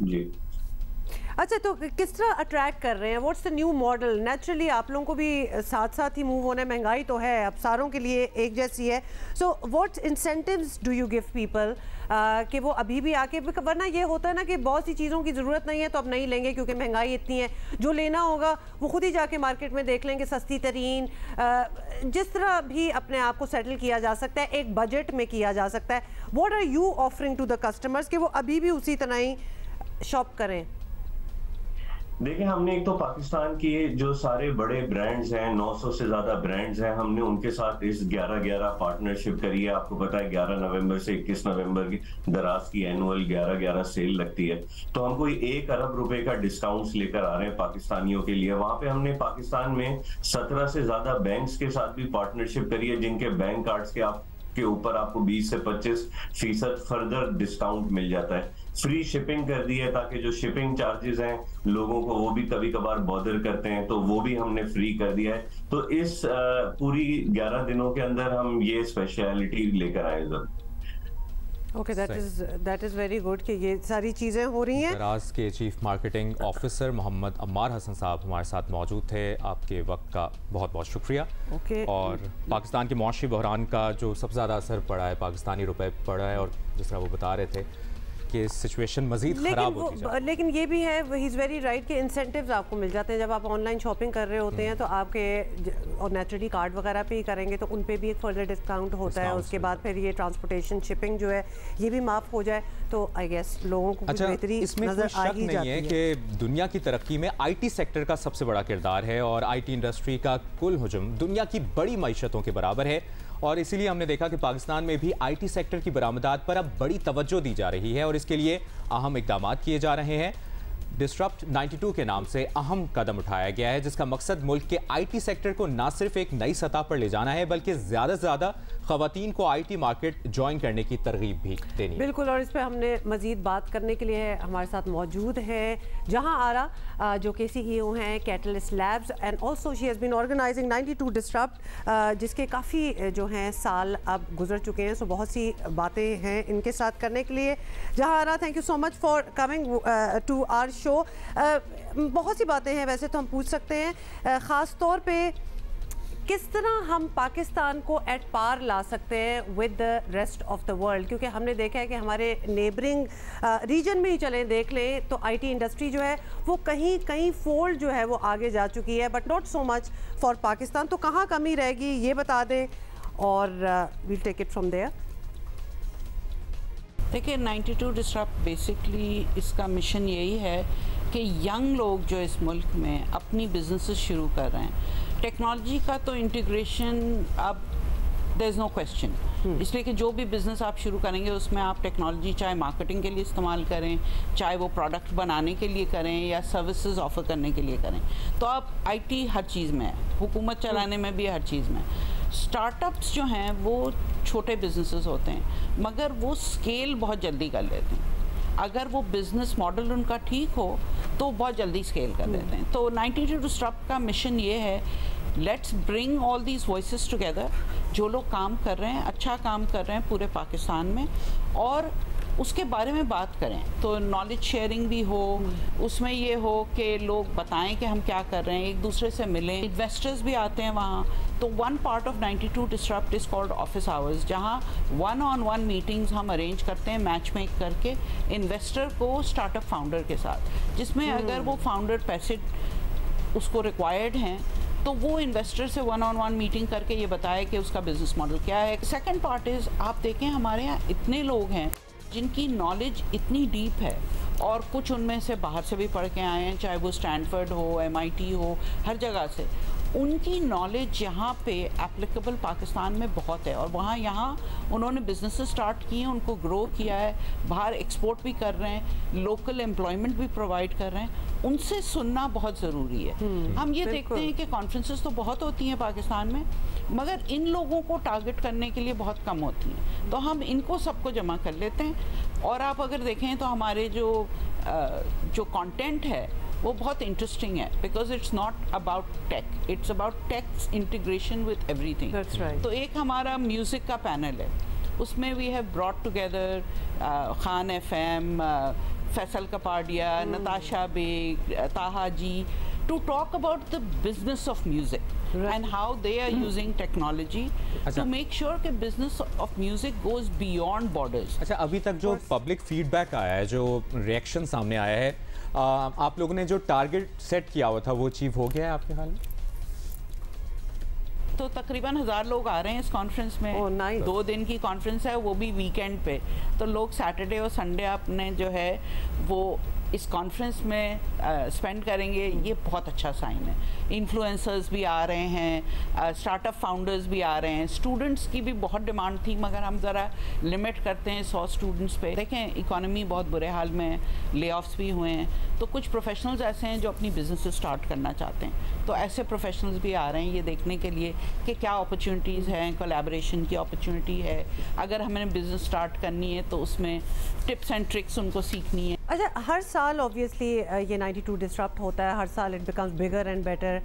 जी अच्छा, तो किस तरह अट्रैक्ट कर रहे हैं? What's the new model? Naturally आप लोगों को भी साथ साथ ही मूव होना है, महंगाई तो है, अब सारों के लिए एक जैसी है। So what incentives do you give people कि वो अभी भी आके, वरना ये होता है ना कि बहुत सी चीज़ों की ज़रूरत नहीं है तो अब नहीं लेंगे क्योंकि महंगाई इतनी है, जो लेना होगा वो खुद ही जाके मार्केट में देख लेंगे, सस्ती तरीन जिस तरह भी अपने आप को सेटल किया जा सकता है, एक बजट में किया जा सकता है। What are you offering to the customers कि वो अभी भी उसी तरह ही शॉप करें? देखिए, हमने एक तो पाकिस्तान की जो सारे बड़े ब्रांड्स हैं, 900 से ज्यादा ब्रांड्स हैं, हमने उनके साथ इस 11-11 पार्टनरशिप करी है। आपको पता है 11 नवंबर से 21 नवंबर की दराज की एनुअल 11-11 सेल लगती है, तो हम कोई 1 अरब रुपए का डिस्काउंट्स लेकर आ रहे हैं पाकिस्तानियों के लिए। वहां पे हमने पाकिस्तान में 17 से ज्यादा बैंक्स के साथ भी पार्टनरशिप करी है, जिनके बैंक कार्ड्स के ऊपर आपको 20 से 25% फर्दर डिस्काउंट मिल जाता है। फ्री शिपिंग कर दी है ताकि जो शिपिंग चार्जेस हैं लोगों को वो भी कभी कभार बॉदर करते हैं, तो वो भी हमने फ्री कर दिया है। तो इस पूरी 11 दिनों के अंदर हम ये स्पेशलिटी लेकर आए जब। Okay, that is very good कि ये सारी चीज़ें हो रही हैं। दराज के chief marketing officer Mohammad Ammar Hasan sahab हमारे साथ मौजूद थे। आपके वक्त का बहुत बहुत शुक्रिया। और पाकिस्तान के मुआशी बहरान का जो सबसे ज़्यादा असर पड़ा है, पाकिस्तानी रुपए पड़ा है, और जिस तरह वो बता रहे थे कि सिचुएशन मजीद खराब होती है। लेकिन ये भी है, ही इज़ वेरी राइट कि इंसेंटिव्स आपको मिल जाते हैं जब आप ऑनलाइन शॉपिंग कर रहे होते हैं, तो आपके और नेचुरली कार्ड वगैरह पे ही करेंगे तो उन पे भी एक फर्दर डिस्काउंट होता है। उसके बाद फिर ये ट्रांसपोर्टेशन शिपिंग जो है ये भी माफ़ हो जाए तो आई गेस लोगों को बेहतरी नजर आ ही जाती है। कि दुनिया की तरक्की में आईटी सेक्टर का सबसे बड़ा किरदार है और आईटी इंडस्ट्री का कुल हुजूम दुनिया की बड़ी मईशतों के बराबर है, और इसीलिए हमने देखा कि पाकिस्तान में भी आईटी सेक्टर की बरामदात पर अब बड़ी तवज्जो दी जा रही है और इसके लिए अहम इकदाम किए जा रहे हैं। डिस्ट्रप्ट 92 के नाम से अहम कदम उठाया गया है, जिसका मकसद मुल्क के आईटी सेक्टर को न सिर्फ एक नई सतह पर ले जाना है बल्कि ज़्यादा से ज़्यादा ख़वातीन को आईटी मार्केट ज्वाइन करने की तरगीब भी देनी है। बिल्कुल, और इस पर हमने मज़ीद बात करने के लिए हमारे साथ मौजूद है जहां आरा, जो के CEO हैं catalyst labs, and also she has been organizing 92 disrupt, जिसके काफ़ी जो हैं साल अब गुजर चुके हैं। सो बहुत सी बातें हैं इनके साथ करने के लिए। जहां Ara, thank you so much for coming to our show. बहुत सी बातें हैं वैसे तो हम पूछ सकते हैं, ख़ास तौर पे किस तरह हम पाकिस्तान को एट पार ला सकते हैं with the rest of the world, क्योंकि हमने देखा है कि हमारे नेबरिंग रीजन में ही चलें देख लें तो आईटी इंडस्ट्री जो है वो कहीं फोल्ड जो है वो आगे जा चुकी है, but not so much for Pakistan. तो कहाँ कमी रहेगी ये बता दें और we'll take it from there. देखिए, 92 डिस्ट्रप्ट बेसिकली इसका मिशन यही है कि यंग लोग जो इस मुल्क में अपनी बिजनेसेस शुरू कर रहे हैं, टेक्नोलॉजी का तो इंटीग्रेशन अब देयर इज़ नो क्वेश्चन, इसलिए कि जो भी बिज़नेस आप शुरू करेंगे उसमें आप टेक्नोलॉजी चाहे मार्केटिंग के लिए इस्तेमाल करें, चाहे वो प्रोडक्ट बनाने के लिए करें या सर्विसेज ऑफर करने के लिए करें, तो आप आईटी हर चीज़ में है, हुकूमत चलाने में भी हर चीज़ में। स्टार्टअप्स जो हैं वो छोटे बिजनेसेस होते हैं मगर वो स्केल बहुत जल्दी कर लेते हैं। अगर वो बिज़नेस मॉडल उनका ठीक हो तो बहुत जल्दी स्केल कर देते हैं। तो 92 डिस्ट्रप्ट का मिशन ये है, let's bring all these voices together, जो लोग काम कर रहे हैं, अच्छा काम कर रहे हैं पूरे पाकिस्तान में, और उसके बारे में बात करें। तो नॉलेज शेयरिंग भी हो, उसमें ये हो कि लोग बताएं कि हम क्या कर रहे हैं, एक दूसरे से मिलें, इन्वेस्टर्स भी आते हैं वहाँ। तो one part of 92 disrupt is called office hours, जहाँ 1-on-1 मीटिंग्स हम अरेंज करते हैं मैच मेक करके इन्वेस्टर को स्टार्टअप फाउंडर के साथ, जिसमें अगर वो फाउंडर पैसे उसको रिक्वायर्ड हैं तो वो इन्वेस्टर से 1-on-1 मीटिंग करके ये बताए कि उसका बिजनेस मॉडल क्या है। सेकंड पार्ट इज़, आप देखें हमारे यहाँ इतने लोग हैं जिनकी नॉलेज इतनी डीप है और कुछ उनमें से बाहर से भी पढ़ के आए हैं, चाहे वो स्टैनफोर्ड हो, MIT हो, हर जगह से। उनकी नॉलेज यहाँ पे एप्लीकेबल पाकिस्तान में बहुत है और यहाँ उन्होंने बिजनेसेस स्टार्ट किए हैं, उनको ग्रो किया है, बाहर एक्सपोर्ट भी कर रहे हैं, लोकल एम्प्लॉयमेंट भी प्रोवाइड कर रहे हैं। उनसे सुनना बहुत ज़रूरी है। हम ये देखते हैं कि कॉन्फ्रेंसेस तो बहुत होती हैं पाकिस्तान में, मगर इन लोगों को टारगेट करने के लिए बहुत कम होती हैं, तो हम इनको सबको जमा कर लेते हैं। और आप अगर देखें तो हमारे जो कंटेंट है वो बहुत इंटरेस्टिंग है, because it's not about tech, it's about tech integration with everything. तो एक हमारा म्यूज़िक का पैनल है, उसमें we have brought together Khan FM, Faisal Kapadia, Natasha Beg, Taha Ji, to talk about the business of music and how they are using technology to make sure that business of music goes beyond borders. अच्छा, अभी तक जो public feedback आया है, जो reaction सामने आया है, आप लोगों ने जो टारगेट सेट किया हुआ था वो अचीव हो गया है आपके ख्याल में? तो तकरीबन 1000 लोग आ रहे हैं इस कॉन्फ्रेंस में। 2 दिन की कॉन्फ्रेंस है, वो भी वीकेंड पे। तो लोग सैटरडे और संडे अपने जो है वो इस कॉन्फ्रेंस में स्पेंड करेंगे, ये बहुत अच्छा साइन है। इन्फ्लुएंसर्स भी आ रहे हैं, स्टार्टअप फाउंडर्स भी आ रहे हैं, स्टूडेंट्स की भी बहुत डिमांड थी, मगर हम ज़रा लिमिट करते हैं 100 स्टूडेंट्स पे। देखें, इकोनॉमी बहुत बुरे हाल में है, ले ऑफ्स भी हुए हैं, तो कुछ प्रोफेशनल्स ऐसे हैं जो अपनी बिजनेस स्टार्ट करना चाहते हैं। तो ऐसे प्रोफेशनल्स भी आ रहे हैं ये देखने के लिए कि क्या अपॉर्चुनिटीज़ हैं, कोलैबोरेशन की अपॉर्चुनिटी है। अगर हमें बिजनेस स्टार्ट करनी है तो उसमें टिप्स एंड ट्रिक्स उनको सीखनी है। अच्छा, हर साल ऑब्वियसली ये 92 डिस्टरप्ट होता है, हर साल it becomes bigger and better.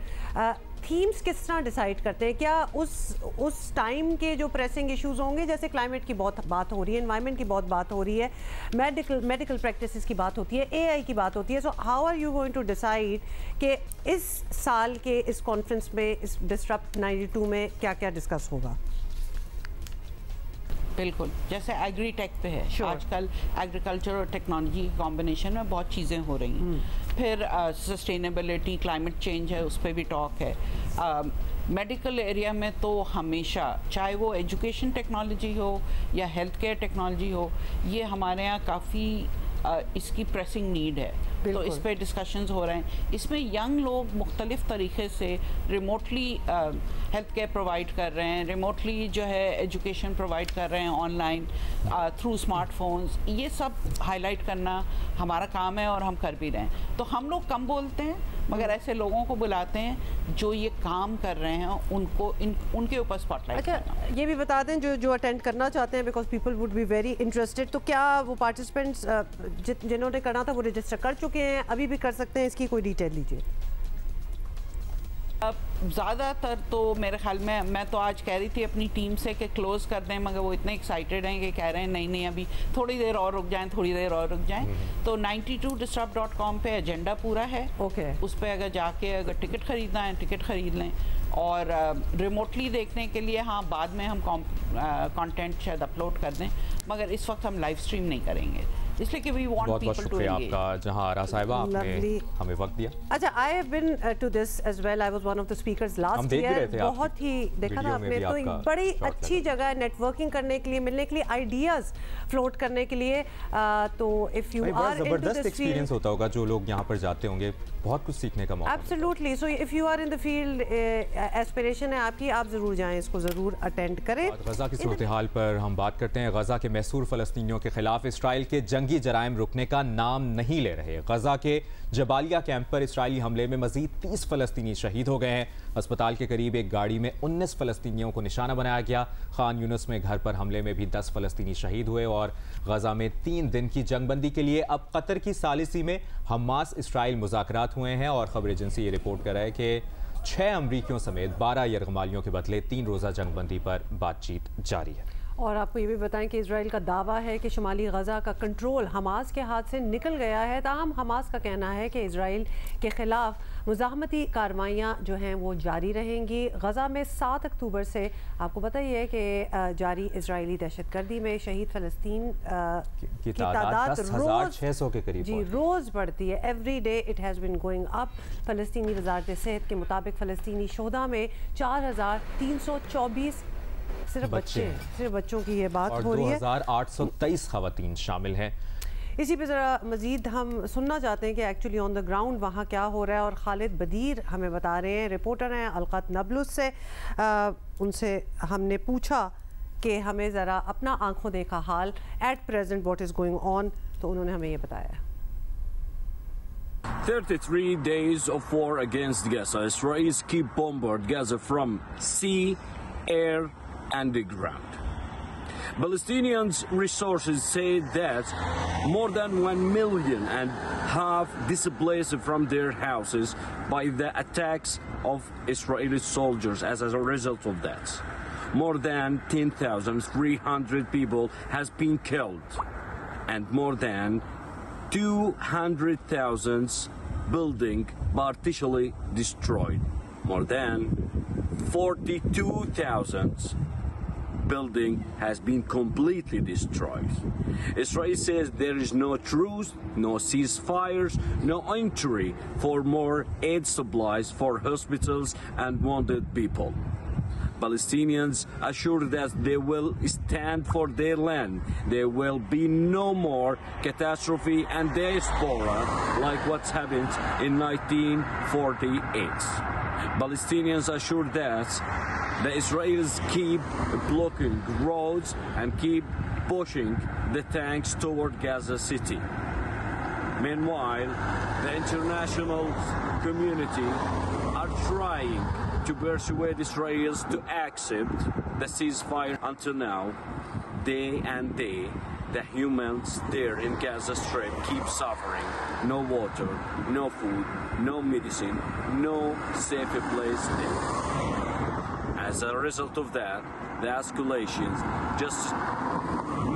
Themes किस तरह डिसाइड करते हैं? क्या उस टाइम के जो प्रेसिंग इश्यूज होंगे, जैसे क्लाइमेट की बहुत बात हो रही है, एनवायरनमेंट की बहुत बात हो रही है, मेडिकल प्रैक्टिसेस की बात होती है, AI की बात होती है, so how are you going to decide कि इस साल के इस कॉन्फ्रेंस में, इस डिस्टरप्ट 92 में क्या क्या डिस्कस होगा? बिल्कुल, जैसे एग्री टेक पे है, आजकल एग्रीकल्चर और टेक्नोलॉजी की कॉम्बिनेशन में बहुत चीज़ें हो रही हैं। फिर सस्टेनेबिलिटी, क्लाइमेट चेंज है, उस पर भी टॉक है। मेडिकल एरिया में तो हमेशा, चाहे वो एजुकेशन टेक्नोलॉजी हो या हेल्थ केयर टेक्नोलॉजी हो, ये हमारे यहाँ काफ़ी इसकी प्रेसिंग नीड है, तो इस पे डिस्कशंस हो रहे हैं। इसमें यंग लोग मुख्तलिफ तरीके से रिमोटली हेल्थ केयर प्रोवाइड कर रहे हैं, रिमोटली जो है एजुकेशन प्रोवाइड कर रहे हैं ऑनलाइन थ्रू स्मार्टफोन्स। ये सब हाईलाइट करना हमारा काम है और हम कर भी रहे हैं। तो हम लोग कम बोलते हैं, मगर ऐसे लोगों को बुलाते हैं जो ये काम कर रहे हैं, उनको उनके ऊपर स्पॉटलाइट। अच्छा, ये भी बता दें जो अटेंड करना चाहते हैं, because people would be very interested, तो क्या वो पार्टिसिपेंट्स जिन्होंने करना था वो रजिस्टर कर चुके हैं, अभी भी कर सकते हैं? इसकी कोई डिटेल लीजिए। ज़्यादातर तो मेरे ख्याल में, मैं तो आज कह रही थी अपनी टीम से कि क्लोज़ कर दें, मगर वो इतने एक्साइटेड हैं कि कह रहे हैं नहीं अभी थोड़ी देर और रुक जाएं, थोड़ी देर और रुक जाएं। तो 92disrupt.com पे एजेंडा पूरा है, उस पर अगर जाके अगर टिकट ख़रीदना है टिकट ख़रीद लें। और रिमोटली देखने के लिए हाँ, बाद में हम कंटेंट शायद अपलोड कर दें, मगर इस वक्त हम लाइव स्ट्रीम नहीं करेंगे, इसलिए कि we want people to engage. शुक्रिया आपका जहां आरा साहिबा, आपने हमें वक्त दिया। अच्छा, I have been to this as well, I was one of the speakers last year. बहुत ही देखा ना आपने, तो एक बड़ी अच्छी जगह है नेटवर्किंग करने के लिए, मिलने के लिए, आइडियाज फ्लोट करने के लिए। तो इफ यू आर जबरदस्त एक्सपीरियंस होता होगा जो लोग यहाँ पर जाते होंगे, बहुत कुछ सीखने का मौका। Absolutely, so if you are in the field, aspiration है आपकी, आप जरूर जाएं, इसको जरूर अटेंड करें। गजा की सूरत हाल पर हम बात करते हैं। गजा के महसूर फ़लस्तीनियों के खिलाफ इसराइल के जंगी जराइम रुकने का नाम नहीं ले रहे। गजा के जबालिया कैंप पर इसराइली हमले में मजीद 30 फ़लस्तीनी शहीद हो गए हैं। अस्पताल के करीब एक गाड़ी में 19 फ़लस्तीनियों को निशाना बनाया गया। खान यूनुस में घर पर हमले में भी 10 फ़लस्तीनी शहीद हुए। और गजा में 3 दिन की जंगबंदी के लिए अब कतर की सालिसी में हमास इसराइल मुज़ाकरात हुए हैं। और खबर एजेंसी ये रिपोर्ट कर रहा है कि 6 अमरीकियों समेत 12 यरगमालियों के बदले 3 रोज़ा जंगबंदी पर बातचीत जारी है। और आपको ये भी बताएं कि इजराइल का दावा है कि शुमाली गजा का कंट्रोल हमास के हाथ से निकल गया है। ताहम हमास का कहना है कि इजराइल के खिलाफ मुज़ाहमती कार्रवाइयाँ जो हैं वो जारी रहेंगी। गजा में 7 अक्टूबर से आपको पता ही है कि जारी इजरायली दहशतगर्दी में शहीद फ़लस्तीन की तादाद 10,600 के करीब जी रोज़ बढ़ती है। Every day it has been going up. फ़लस्तीनी वज़ारत सेहत के मुताबिक फ़लस्तीनी शोहदा में 4,324 सिर्फ बच्चों की ये बात हो रही है। 2,823 खवातीन शामिल हैं। इसी पे ज़रा मज़ीद हम सुनना चाहते हैं कि एक्चुअली ऑन द ग्राउंड वहाँ क्या हो रहा है। और खालिद बदीर हमें बता रहे हैं, रिपोर्टर हैं अलकत नबलुस से। उनसे हमने पूछा कि हमें ज़रा अपना आंखों देखा हाल at present what is going on, तो उन्होंने हमें ये बताया। 33 days of war against Gaza. Israelis keep bombarding Gaza from sea, air and the ground. Palestinians resources say that more than 1 million and half displaced from their houses by the attacks of Israeli soldiers. As a result of that, more than 10,300 people has been killed and more than 200,000 building partially destroyed. More than 42,000 building has been completely destroyed. Israel says there is no truce, no ceasefires, no entry for more aid supplies for hospitals and wounded people. Palestinians assure that they will stand for their land. There will be no more catastrophe and diaspora like what's happened in 1948. Palestinians assure that the Israelis keep blocking roads and keep pushing the tanks toward Gaza City. Meanwhile, the international community are trying to persuade Israelis to accept the ceasefire. Until now, day and day, the humans there in Gaza Strip keep suffering. No water, no food, no medicine, no safe place there. As a result of that, the escalations just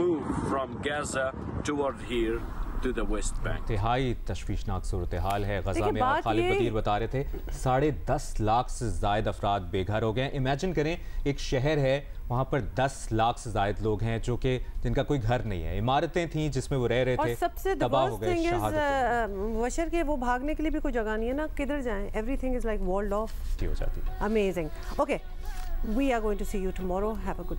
move from Gaza toward here to the West Bank. इंतहाई तशवीशनाक सूरत हाल है गजा में। आप खालिद बदीर बता रहे थे 10.5 लाख से ज़ायद अफराद बेघर हो गए। इमेजिन करें एक शहर है, वहाँ पर 10 लाख से ज़ायद लोग हैं जो कि जिनका कोई घर नहीं है। इमारतें थीं जिसमें वो रह रहे थे, तबाह हो गए। वशर के वो भागने के लिए भी कोई जगह नहीं है ना, किधर जाएं? Everything is like walled off हो जाती है। Amazing. Okay, we are going to see you tomorrow. Have a good